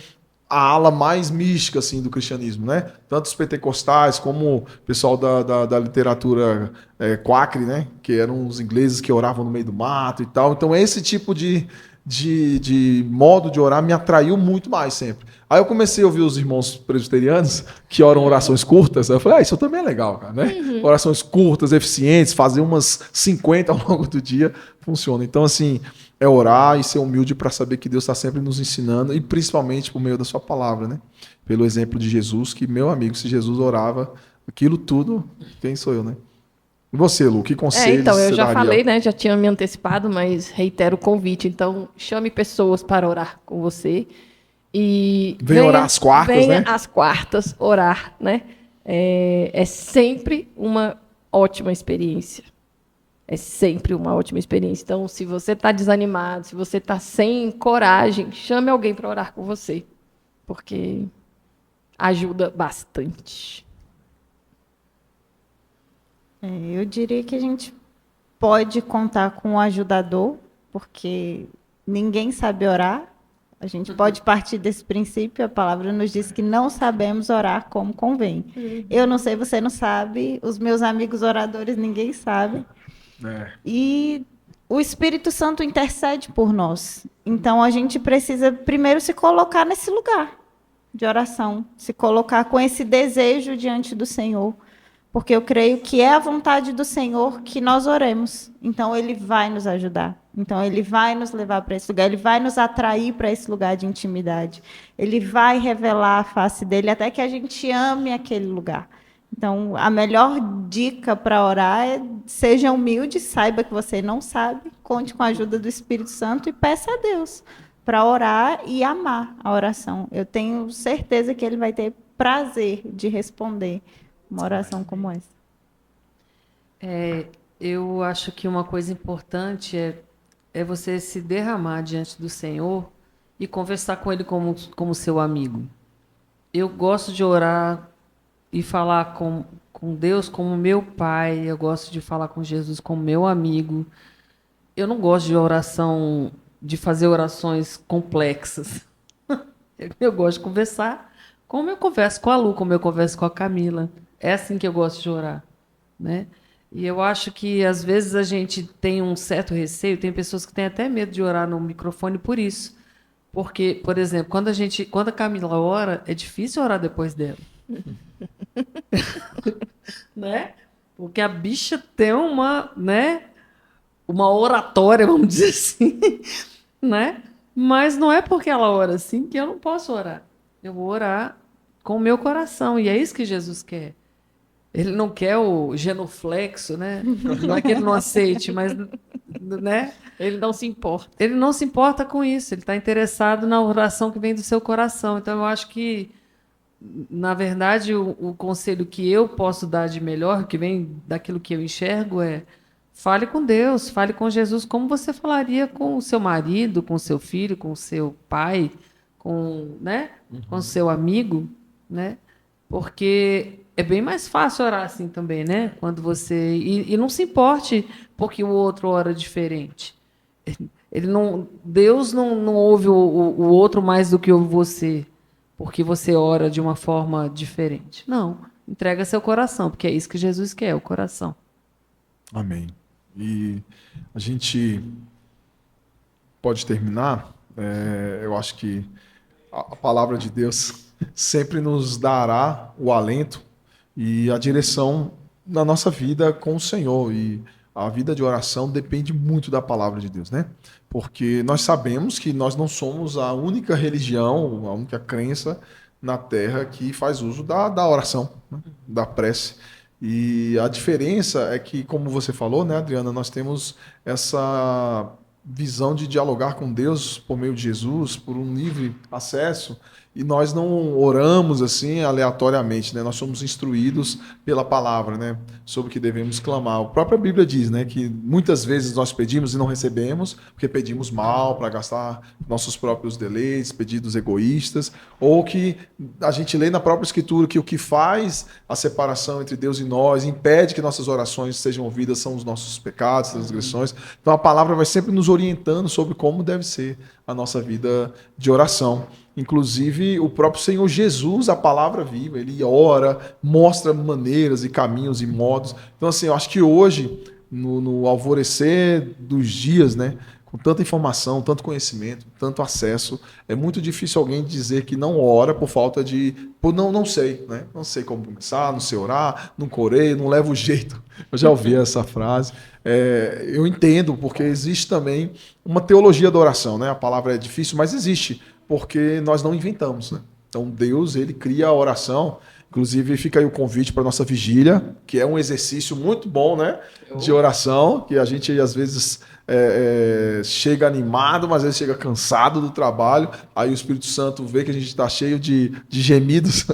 a ala mais mística assim, do cristianismo, né? Tanto os pentecostais como o pessoal da literatura quakre, né? Que eram os ingleses que oravam no meio do mato e tal. Então esse tipo de modo de orar me atraiu muito mais sempre. Aí eu comecei a ouvir os irmãos presbiterianos que oram orações curtas. Eu falei, isso também é legal, cara, né? Uhum. Orações curtas, eficientes, fazer umas 50 ao longo do dia, funciona. Então, assim, é orar e ser humilde para saber que Deus está sempre nos ensinando e principalmente por meio da sua palavra, né? Pelo exemplo de Jesus, que, meu amigo, se Jesus orava aquilo tudo, quem sou eu, né? E você, Lu, que conselhos então, eu você já daria? falei, né? Já tinha me antecipado, mas reitero o convite. Então, chame pessoas para orar com você. E venha orar às quartas, venha né? às quartas orar, né? É sempre uma ótima experiência. É sempre uma ótima experiência. Então, se você está desanimado, se você está sem coragem, chame alguém para orar com você, porque ajuda bastante. Eu diria que a gente pode contar com um ajudador, porque ninguém sabe orar. A gente pode partir desse princípio, a palavra nos diz que não sabemos orar como convém. Eu não sei, você não sabe, os meus amigos oradores, ninguém sabe. E o Espírito Santo intercede por nós. Então, a gente precisa primeiro se colocar nesse lugar de oração, se colocar com esse desejo diante do Senhor. Porque eu creio que é a vontade do Senhor que nós oremos. Então, Ele vai nos ajudar. Então, Ele vai nos levar para esse lugar. Ele vai nos atrair para esse lugar de intimidade. Ele vai revelar a face dEle até que a gente ame aquele lugar. Então, a melhor dica para orar é seja humilde, saiba que você não sabe, conte com a ajuda do Espírito Santo e peça a Deus para orar e amar a oração. Eu tenho certeza que ele vai ter prazer de responder uma oração como essa. Eu acho que uma coisa importante é você se derramar diante do Senhor e conversar com Ele como seu amigo. Eu gosto de orar e falar com Deus como meu pai, eu gosto de falar com Jesus como meu amigo. Eu não gosto de fazer orações complexas. Eu gosto de conversar como eu converso com a Lu, como eu converso com a Camila. É assim que eu gosto de orar, né? E eu acho que, às vezes, a gente tem um certo receio, tem pessoas que têm até medo de orar no microfone por isso. Porque, por exemplo, quando a Camila ora, é difícil orar depois dela. Né? Porque a bicha tem uma oratória, vamos dizer assim, né? Mas não é porque ela ora assim que eu não posso orar. Eu vou orar com o meu coração, e é isso que Jesus quer. Ele não quer o genuflexo, né? Não é que ele não aceite, mas, né? Ele não se importa. Ele não se importa com isso, ele está interessado na oração que vem do seu coração. Então, eu acho que, na verdade, o conselho que eu posso dar de melhor, que vem daquilo que eu enxergo, é: fale com Deus, fale com Jesus como você falaria com o seu marido, com o seu filho, com o seu pai, com o seu amigo, né? Porque é bem mais fácil orar assim também, né? Quando você... E não se importe porque o outro ora diferente. Deus não ouve o outro mais do que ouve você, porque você ora de uma forma diferente. Não. Entrega seu coração, porque é isso que Jesus quer, o coração. Amém. E a gente pode terminar. Eu acho que a palavra de Deus sempre nos dará o alento e a direção na nossa vida com o Senhor. E a vida de oração depende muito da palavra de Deus, né? Porque nós sabemos que nós não somos a única religião, a única crença na Terra que faz uso da oração, né? Da prece. E a diferença é que, como você falou, né, Adriana, nós temos essa visão de dialogar com Deus por meio de Jesus, por um livre acesso, e nós não oramos assim aleatoriamente, né? Nós somos instruídos pela palavra, né, sobre o que devemos clamar. A própria Bíblia diz, né, que muitas vezes nós pedimos e não recebemos, porque pedimos mal para gastar nossos próprios deleites, pedidos egoístas, ou que a gente lê na própria Escritura que o que faz a separação entre Deus e nós, impede que nossas orações sejam ouvidas, são os nossos pecados, transgressões. Então a palavra vai sempre nos orientando sobre como deve ser a nossa vida de oração. Inclusive, o próprio Senhor Jesus, a palavra viva, ele ora, mostra maneiras e caminhos e modos. Então, assim, eu acho que hoje, no alvorecer dos dias, né, com tanta informação, tanto conhecimento, tanto acesso, é muito difícil alguém dizer que não ora por falta de... não sei, né? Não sei como começar, não sei orar, não corei, não levo jeito. Eu já ouvi essa frase. Eu entendo, porque existe também uma teologia da oração, né? A palavra é difícil, mas existe, porque nós não inventamos, né? Então Deus, ele cria a oração. Inclusive fica aí o convite para a nossa vigília, que é um exercício muito bom, né, de oração, que a gente às vezes chega animado, mas às vezes chega cansado do trabalho, aí o Espírito Santo vê que a gente está cheio de gemidos,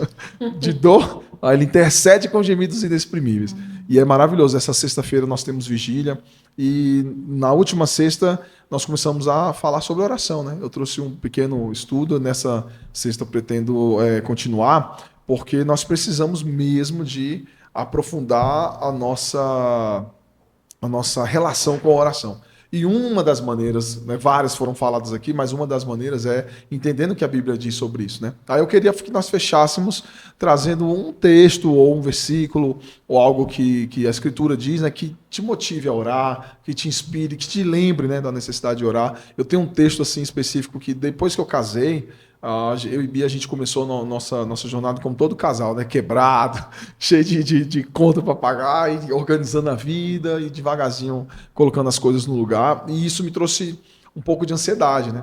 de dor, aí ele intercede com gemidos inexprimíveis. E é maravilhoso. Essa sexta-feira nós temos vigília, e na última sexta nós começamos a falar sobre oração, né? Eu trouxe um pequeno estudo, nessa sexta eu pretendo continuar, porque nós precisamos mesmo de aprofundar a nossa relação com a oração. E uma das maneiras, né, várias foram faladas aqui, mas uma das maneiras é entendendo o que a Bíblia diz sobre isso, né? Aí eu queria que nós fechássemos trazendo um texto ou um versículo ou algo que a Escritura diz, né, que te motive a orar, que te inspire, que te lembre, né, da necessidade de orar. Eu tenho um texto assim específico que depois que eu casei, eu e Bia, a gente começou nossa jornada como todo casal, né? Quebrado, cheio de conta para pagar, e organizando a vida e devagarzinho colocando as coisas no lugar. E isso me trouxe um pouco de ansiedade, né?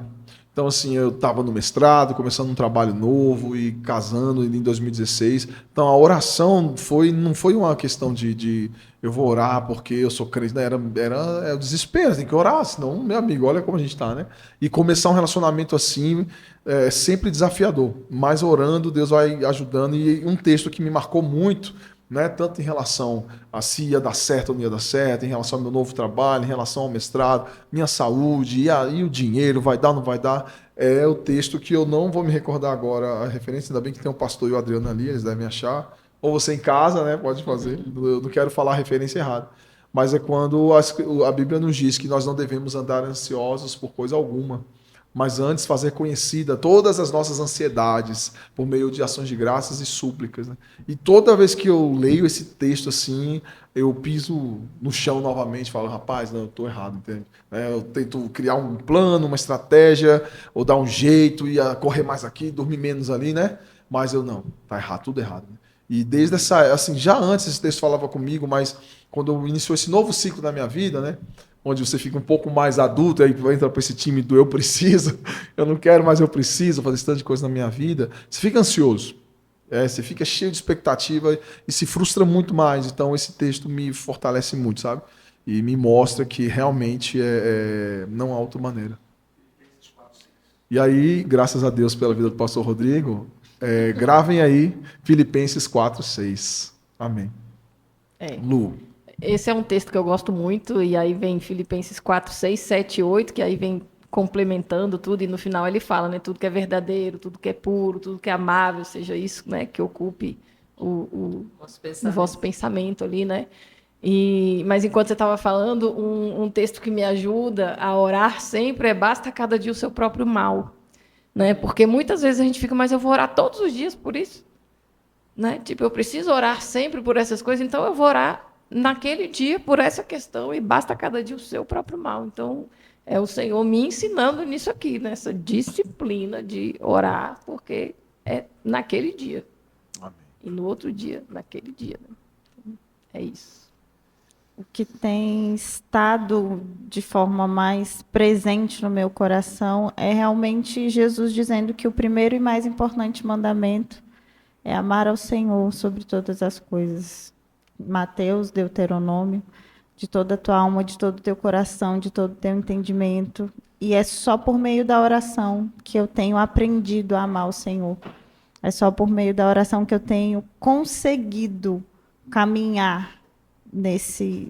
Então, Então, assim, eu estava no mestrado, começando um trabalho novo e casando em 2016. Então, a oração não foi uma questão de eu vou orar porque eu sou crente. Né? Era o desespero, tem que orar, senão, meu amigo, olha como a gente está, né? E começar um relacionamento assim é sempre desafiador. Mas orando, Deus vai ajudando. E um texto que me marcou muito, né? Tanto em relação a se ia dar certo ou não ia dar certo, em relação ao meu novo trabalho, em relação ao mestrado, minha saúde, e o dinheiro, vai dar ou não vai dar, é o texto que eu não vou me recordar agora a referência, ainda bem que tem o pastor e o Adriano ali, eles devem achar, ou você em casa, né? Pode fazer, eu não quero falar a referência errada, mas é quando a Bíblia nos diz que nós não devemos andar ansiosos por coisa alguma, mas antes fazer conhecida todas as nossas ansiedades por meio de ações de graças e súplicas. Né? E toda vez que eu leio esse texto assim, eu piso no chão novamente e falo, rapaz, não, eu estou errado, entende? Eu tento criar um plano, uma estratégia, ou dar um jeito, e correr mais aqui, dormir menos ali, né? Mas eu não, tá errado, tudo errado. Né? E desde essa, assim, já antes esse texto falava comigo, mas quando eu iniciou esse novo ciclo na minha vida, né? Onde você fica um pouco mais adulto, aí entra para esse time do eu preciso, eu não quero, mas eu preciso fazer esse tanto de coisa na minha vida, você fica ansioso, você fica cheio de expectativa e se frustra muito mais. Então esse texto me fortalece muito, sabe? E me mostra que realmente não há outra maneira. E aí, graças a Deus pela vida do pastor Rodrigo, gravem aí Filipenses 4:6. Amém. Lu. Esse é um texto que eu gosto muito, e aí vem Filipenses 4, 6, 7, 8, que aí vem complementando tudo, e no final ele fala, né, tudo que é verdadeiro, tudo que é puro, tudo que é amável, seja isso, né, que ocupe o vosso pensamento ali, né? Mas enquanto você estava falando, um texto que me ajuda a orar sempre basta cada dia o seu próprio mal, né? Porque muitas vezes a gente fica, mas eu vou orar todos os dias por isso, né? Tipo, eu preciso orar sempre por essas coisas, então eu vou orar naquele dia por essa questão e basta cada dia o seu próprio mal. Então, é o Senhor me ensinando nisso aqui, nessa disciplina de orar, porque é naquele dia. Amém. E no outro dia, naquele dia. Né? Então, é isso. O que tem estado de forma mais presente no meu coração é realmente Jesus dizendo que o primeiro e mais importante mandamento é amar ao Senhor sobre todas as coisas. Mateus, Deuteronômio, de toda a tua alma, de todo o teu coração, de todo o teu entendimento. E é só por meio da oração que eu tenho aprendido a amar o Senhor. É só por meio da oração que eu tenho conseguido caminhar nessa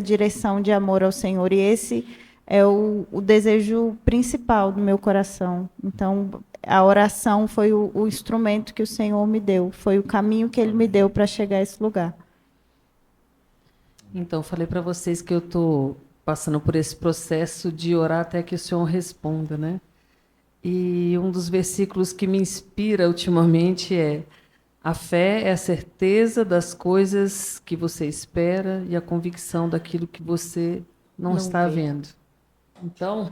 direção de amor ao Senhor. E esse é o desejo principal do meu coração. Então, a oração foi o instrumento que o Senhor me deu, foi o caminho que Ele me deu para chegar a esse lugar. Então, falei para vocês que eu estou passando por esse processo de orar até que o Senhor responda, né? E um dos versículos que me inspira ultimamente é: a fé é a certeza das coisas que você espera e a convicção daquilo que você não está vendo. Então,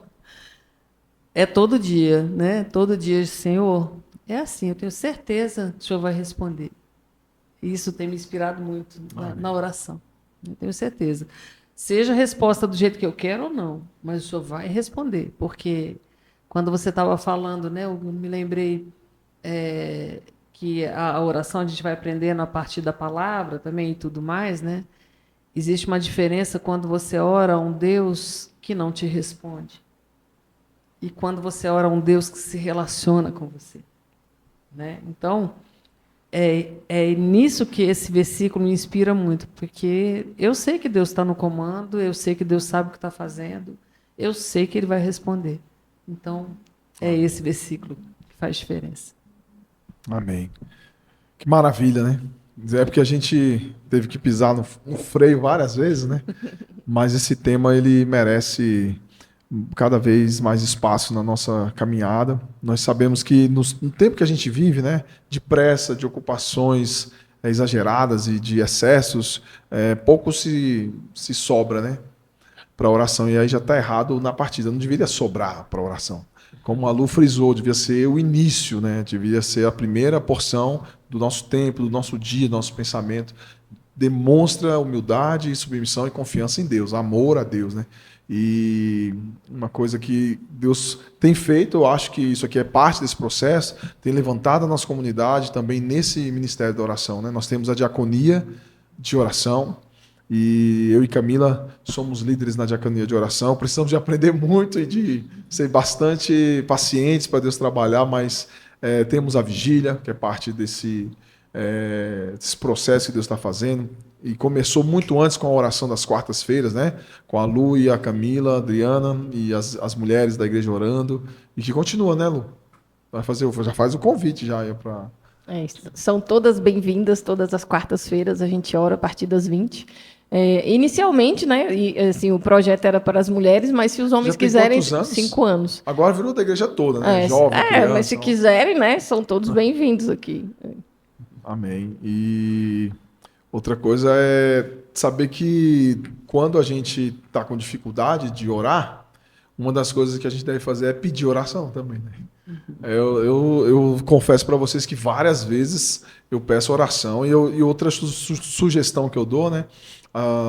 é todo dia, né? Todo dia, Senhor, é assim, eu tenho certeza que o Senhor vai responder. E isso tem me inspirado muito na oração. Eu tenho certeza. Seja a resposta do jeito que eu quero ou não, mas o Senhor vai responder. Porque quando você estava falando, né, eu me lembrei que a oração a gente vai aprendendo a partir da palavra também e tudo mais, né? Existe uma diferença quando você ora a um Deus que não te responde e quando você ora a um Deus que se relaciona com você, né? Então, é nisso que esse versículo me inspira muito, porque eu sei que Deus está no comando, eu sei que Deus sabe o que está fazendo, eu sei que Ele vai responder. Então, é esse versículo que faz diferença. Amém. Que maravilha, né? É porque a gente teve que pisar no freio várias vezes, né? Mas esse tema, ele merece cada vez mais espaço na nossa caminhada. Nós sabemos que no tempo que a gente vive, né, de pressa, de ocupações exageradas e de excessos, pouco se sobra, né, para oração. E aí já está errado na partida. Não deveria sobrar para oração. Como a Lu frisou, devia ser o início, né? Devia ser a primeira porção do nosso tempo, do nosso dia, do nosso pensamento. demonstra humildade, submissão e confiança em Deus, amor a Deus, né? E uma coisa que Deus tem feito, eu acho que isso aqui é parte desse processo, tem levantado a nossa comunidade também nesse ministério da oração, né? Nós temos a diaconia de oração, e eu e Camila somos líderes na diaconia de oração. Precisamos de aprender muito e de ser bastante pacientes para Deus trabalhar, mas temos a vigília, que é parte desse processo que Deus está fazendo. E começou muito antes com a oração das quartas-feiras, né? Com a Lu e a Camila, a Adriana e as mulheres da igreja orando. E que continua, né, Lu? Já faz o convite já para... São todas bem-vindas, todas as quartas-feiras a gente ora a partir das 20. Inicialmente, né, assim, o projeto era para as mulheres, mas se os homens quiserem, 5 anos. Agora virou da igreja toda, né? Jovem, criança, mas se quiserem, né, são todos bem-vindos aqui. Amém. E outra coisa é saber que quando a gente está com dificuldade de orar, uma das coisas que a gente deve fazer é pedir oração também, né? Eu confesso para vocês que várias vezes eu peço oração e outra sugestão que eu dou, né?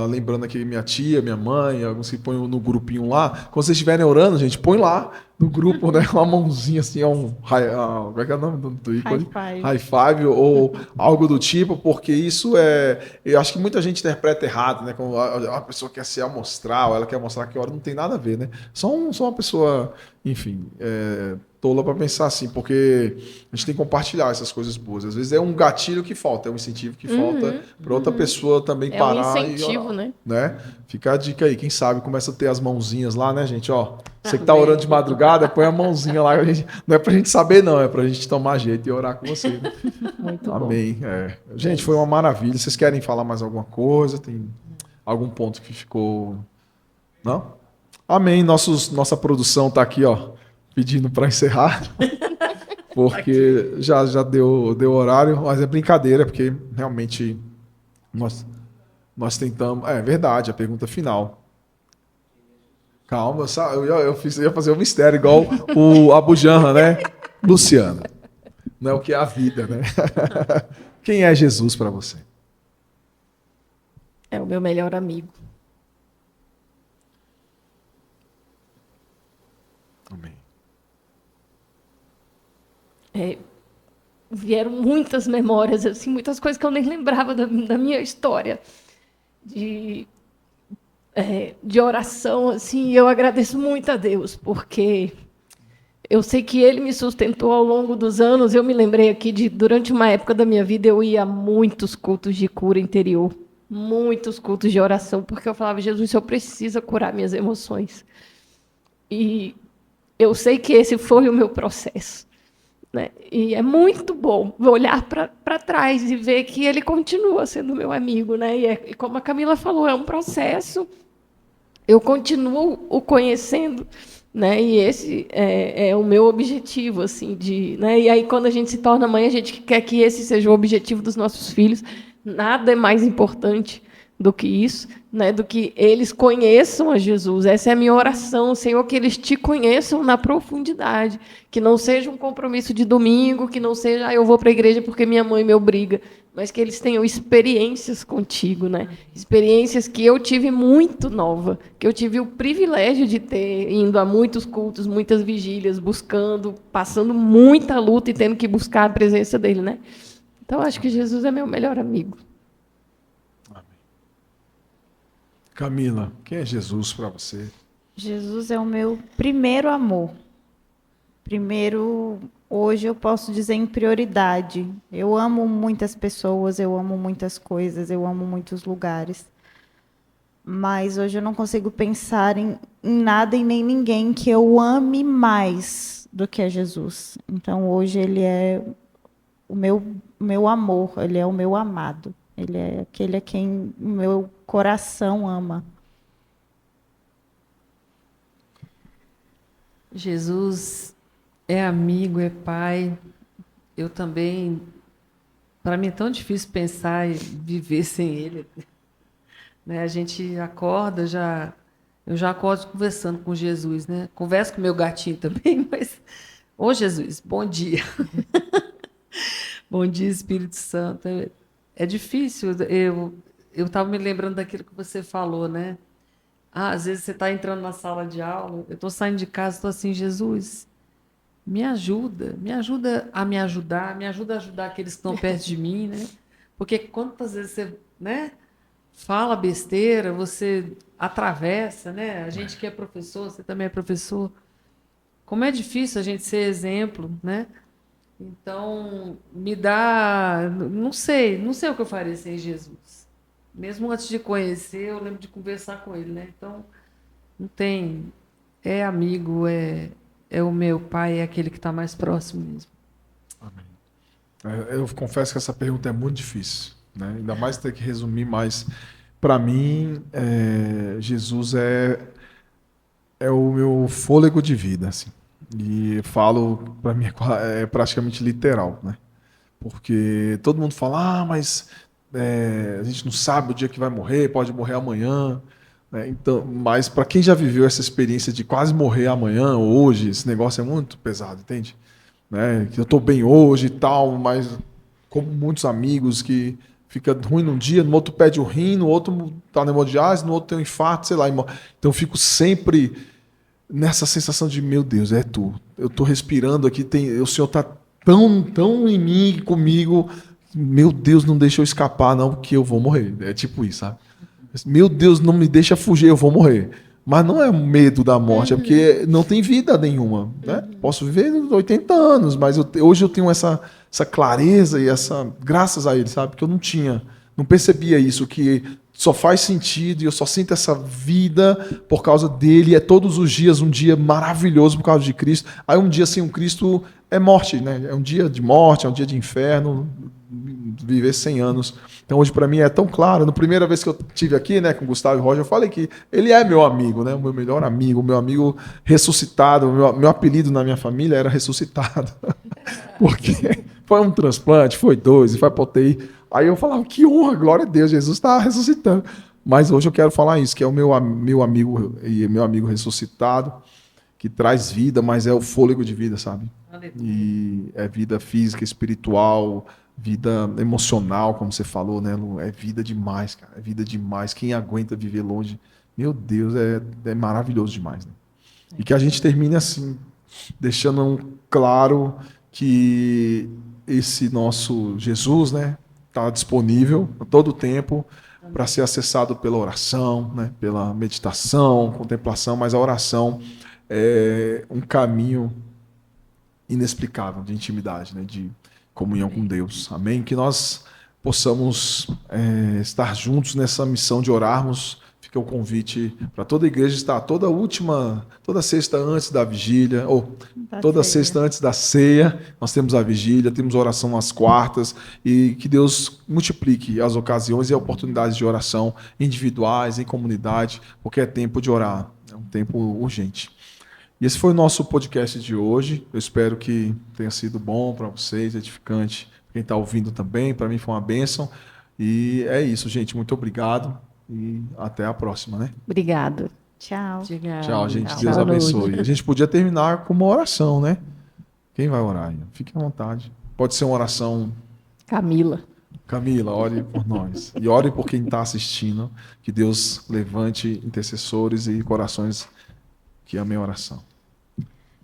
Lembrando aqui minha tia, minha mãe, alguns que põem no grupinho lá. Quando vocês estiverem orando, gente, põe lá no grupo, né? Uma mãozinha assim, como é que é o nome do ícone? High five ou algo do tipo, porque isso eu acho que muita gente interpreta errado, né? Como a pessoa quer se amostrar, ou ela quer mostrar que ora, não tem nada a ver, né? Só uma pessoa, enfim, tola para pensar assim, porque a gente tem que compartilhar essas coisas boas. Às vezes é um gatilho que falta, é um incentivo que falta para outra pessoa também parar um incentivo, e orar, né? Fica a dica aí, quem sabe começa a ter as mãozinhas lá, né, gente? Você que tá bem. orando de madrugada, põe a mãozinha lá. Não é pra gente saber, não, é pra gente tomar jeito e orar com você. Muito Amém. Bom. Gente, foi uma maravilha. Vocês querem falar mais alguma coisa? Tem algum ponto que ficou... Não? Amém. Nossa produção tá aqui, pedindo para encerrar, porque já deu horário, mas é brincadeira, porque realmente nós tentamos... É verdade, a pergunta final. Calma, eu ia fazer um mistério, igual o Abu Janra, né? Luciana, não é o que é a vida, né? Quem é Jesus para você? É o meu melhor amigo. Amém. Vieram muitas memórias, assim, muitas coisas que eu nem lembrava da minha história de oração, assim, e eu agradeço muito a Deus, porque eu sei que Ele me sustentou ao longo dos anos. Eu me lembrei aqui durante uma época da minha vida, eu ia a muitos cultos de cura interior, muitos cultos de oração, porque eu falava, Jesus, o Senhor precisa curar minhas emoções. E eu sei que esse foi o meu processo, né? E é muito bom olhar para trás e ver que ele continua sendo meu amigo, né? E como a Camila falou, é um processo. Eu continuo o conhecendo, né? E esse é o meu objetivo, assim, né? E aí, quando a gente se torna mãe, a gente quer que esse seja o objetivo dos nossos filhos. Nada é mais importante do que isso, né? Do que eles conheçam a Jesus. Essa é a minha oração, Senhor, que eles te conheçam na profundidade, que não seja um compromisso de domingo, que não seja, eu vou para a igreja porque minha mãe me obriga, mas que eles tenham experiências contigo, né? Experiências que eu tive muito nova, que eu tive o privilégio de ter, indo a muitos cultos, muitas vigílias, buscando, passando muita luta e tendo que buscar a presença dele, né? Então, acho que Jesus é meu melhor amigo. Amém. Camila, quem é Jesus para você? Jesus é o meu primeiro amor. Primeiro, hoje eu posso dizer em prioridade. Eu amo muitas pessoas, eu amo muitas coisas, eu amo muitos lugares. Mas hoje eu não consigo pensar em nada e nem ninguém que eu ame mais do que a Jesus. Então, hoje ele é o meu amor, ele é o meu amado. Ele é aquele a quem o meu coração ama. Jesus é amigo, é pai. Eu também... Para mim é tão difícil pensar e viver sem ele. Né? A gente acorda, eu já acordo conversando com Jesus. Né? Converso com meu gatinho também, mas... Ô, Jesus, bom dia. Bom dia, Espírito Santo. É difícil. eu estava me lembrando daquilo que você falou, né? Às vezes você está entrando na sala de aula, eu estou saindo de casa, estou assim, Jesus, me ajuda a me ajuda a ajudar aqueles que estão perto de mim, né? Porque quantas vezes você, né, fala besteira, você atravessa, né? A gente que é professor, você também é professor. Como é difícil a gente ser exemplo, né? Então, me dá, não sei o que eu faria sem Jesus. Mesmo antes de conhecer, eu lembro de conversar com ele, né? Então, não tem, é amigo, é o meu pai, é aquele que está mais próximo mesmo. Amém. Eu confesso que essa pergunta é muito difícil, né? Ainda mais ter que resumir, mas para mim, Jesus é o meu fôlego de vida, assim. E falo, para mim, é praticamente literal, né? Porque todo mundo fala, mas a gente não sabe o dia que vai morrer, pode morrer amanhã, né? Então, mas para quem já viveu essa experiência de quase morrer amanhã, hoje, esse negócio é muito pesado, entende? Né? Que eu estou bem hoje e tal, mas como muitos amigos que fica ruim num dia, no outro perde o rim, no outro está na hemodiálise, no outro tem um infarto, sei lá. Então eu fico sempre nessa sensação de, meu Deus, é tu. Eu estou respirando aqui, o Senhor está tão em mim, comigo. Meu Deus, não deixa eu escapar, não, porque eu vou morrer. É tipo isso, sabe? Meu Deus, não me deixa fugir, eu vou morrer. Mas não é medo da morte, é porque não tem vida nenhuma. Né? Posso viver 80 anos, mas hoje eu tenho essa clareza e graças a ele, sabe? Porque eu não percebia isso, que só faz sentido e eu só sinto essa vida por causa dele. É todos os dias um dia maravilhoso por causa de Cristo. Aí um dia sem um Cristo é morte, né? É um dia de morte, é um dia de inferno, viver 100 anos. Então hoje para mim é tão claro. Na primeira vez que eu estive aqui, né, com o Gustavo e o Roger, eu falei que ele é meu amigo, né? O meu melhor amigo, o meu amigo ressuscitado. Meu apelido na minha família era ressuscitado. Porque foi um transplante, foi 2 e foi para UTI. Aí eu falava, que honra, glória a Deus, Jesus está ressuscitando. Mas hoje eu quero falar isso, que é o meu amigo e meu amigo ressuscitado, que traz vida, mas é o fôlego de vida, sabe? E é vida física, espiritual, vida emocional, como você falou, né, Lu? É vida demais, cara. É vida demais. Quem aguenta viver longe, meu Deus, é maravilhoso demais, né? E que a gente termine assim, deixando claro que esse nosso Jesus, né, está disponível a todo tempo para ser acessado pela oração, né, pela meditação, contemplação, mas a oração é um caminho inexplicável de intimidade, né, de comunhão com Deus. Amém? Que nós possamos estar juntos nessa missão de orarmos. Fica o convite para toda a igreja estar toda sexta antes da vigília, ou toda sexta antes da ceia, nós temos a vigília, temos oração às quartas, e que Deus multiplique as ocasiões e oportunidades de oração individuais, em comunidade, porque é tempo de orar, é um tempo urgente. E esse foi o nosso podcast de hoje. Eu espero que tenha sido bom para vocês, edificante, quem está ouvindo também, para mim foi uma bênção. E é isso, gente, muito obrigado. E até a próxima, né? Obrigado. Tchau. Tchau, gente. Deus abençoe. A gente podia terminar com uma oração, né? Quem vai orar aí? Fique à vontade. Pode ser uma oração. Camila, Ore por nós. E ore por quem está assistindo. Que Deus levante intercessores e corações que amem a oração.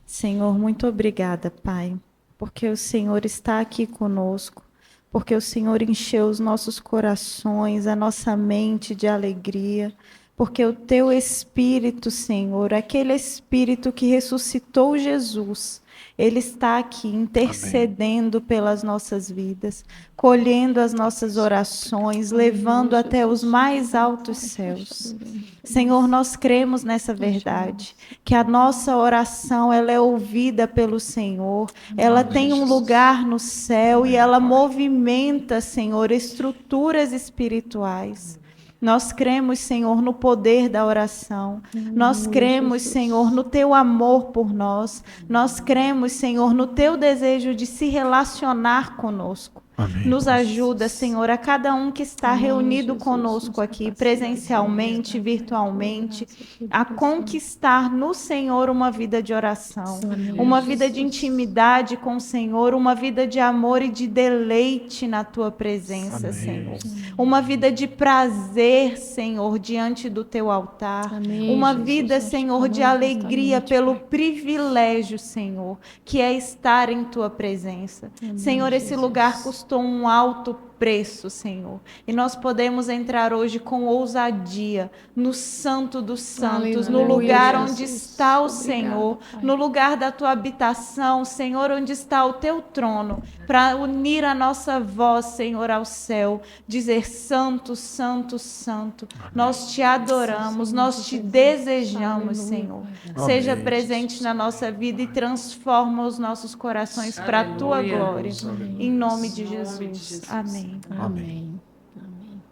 Senhor, muito obrigada, Pai, porque o Senhor está aqui conosco. Porque o Senhor encheu os nossos corações, a nossa mente de alegria, porque o teu Espírito, Senhor, aquele Espírito que ressuscitou Jesus, ele está aqui intercedendo pelas nossas vidas, colhendo as nossas orações, levando até os mais altos céus. Senhor, nós cremos nessa verdade, que a nossa oração ela é ouvida pelo Senhor, ela tem um lugar no céu e ela movimenta, Senhor, estruturas espirituais. Nós cremos, Senhor, no poder da oração. Nós cremos, Senhor, no teu amor por nós. Nós cremos, Senhor, no teu desejo de se relacionar conosco. Amém. Nos ajuda, Senhor, a cada um que está reunido conosco aqui, presencialmente, virtualmente, a conquistar no Senhor uma vida de oração, uma vida de intimidade com o Senhor, uma vida de amor e de deleite na tua presença, Amém. Senhor. Uma vida de prazer, Senhor, diante do teu altar. Amém, Uma Jesus. vida, Nós te Senhor, de amamos alegria honestamente, pelo Pai. privilégio, Senhor, que é estar em tua presença. Amém, Senhor, esse Jesus. lugar custou um alto preço, Senhor. E nós podemos entrar hoje com ousadia no Santo dos Santos, no Aleluia, lugar Jesus. onde está o Obrigada, Senhor, Pai. no lugar da tua habitação, Senhor, onde está o teu trono, para unir a nossa voz, Senhor, ao céu, dizer Santo, Santo, Santo. Nós te adoramos, nós te desejamos, Aleluia, Senhor. Pai. Seja Amém, presente na nossa vida e transforma os nossos corações para a tua Aleluia. glória. Aleluia. Em nome de Em nome de Jesus. Jesus. Amém. Amém. Amém.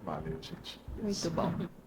Valeu, gente. Muito bom.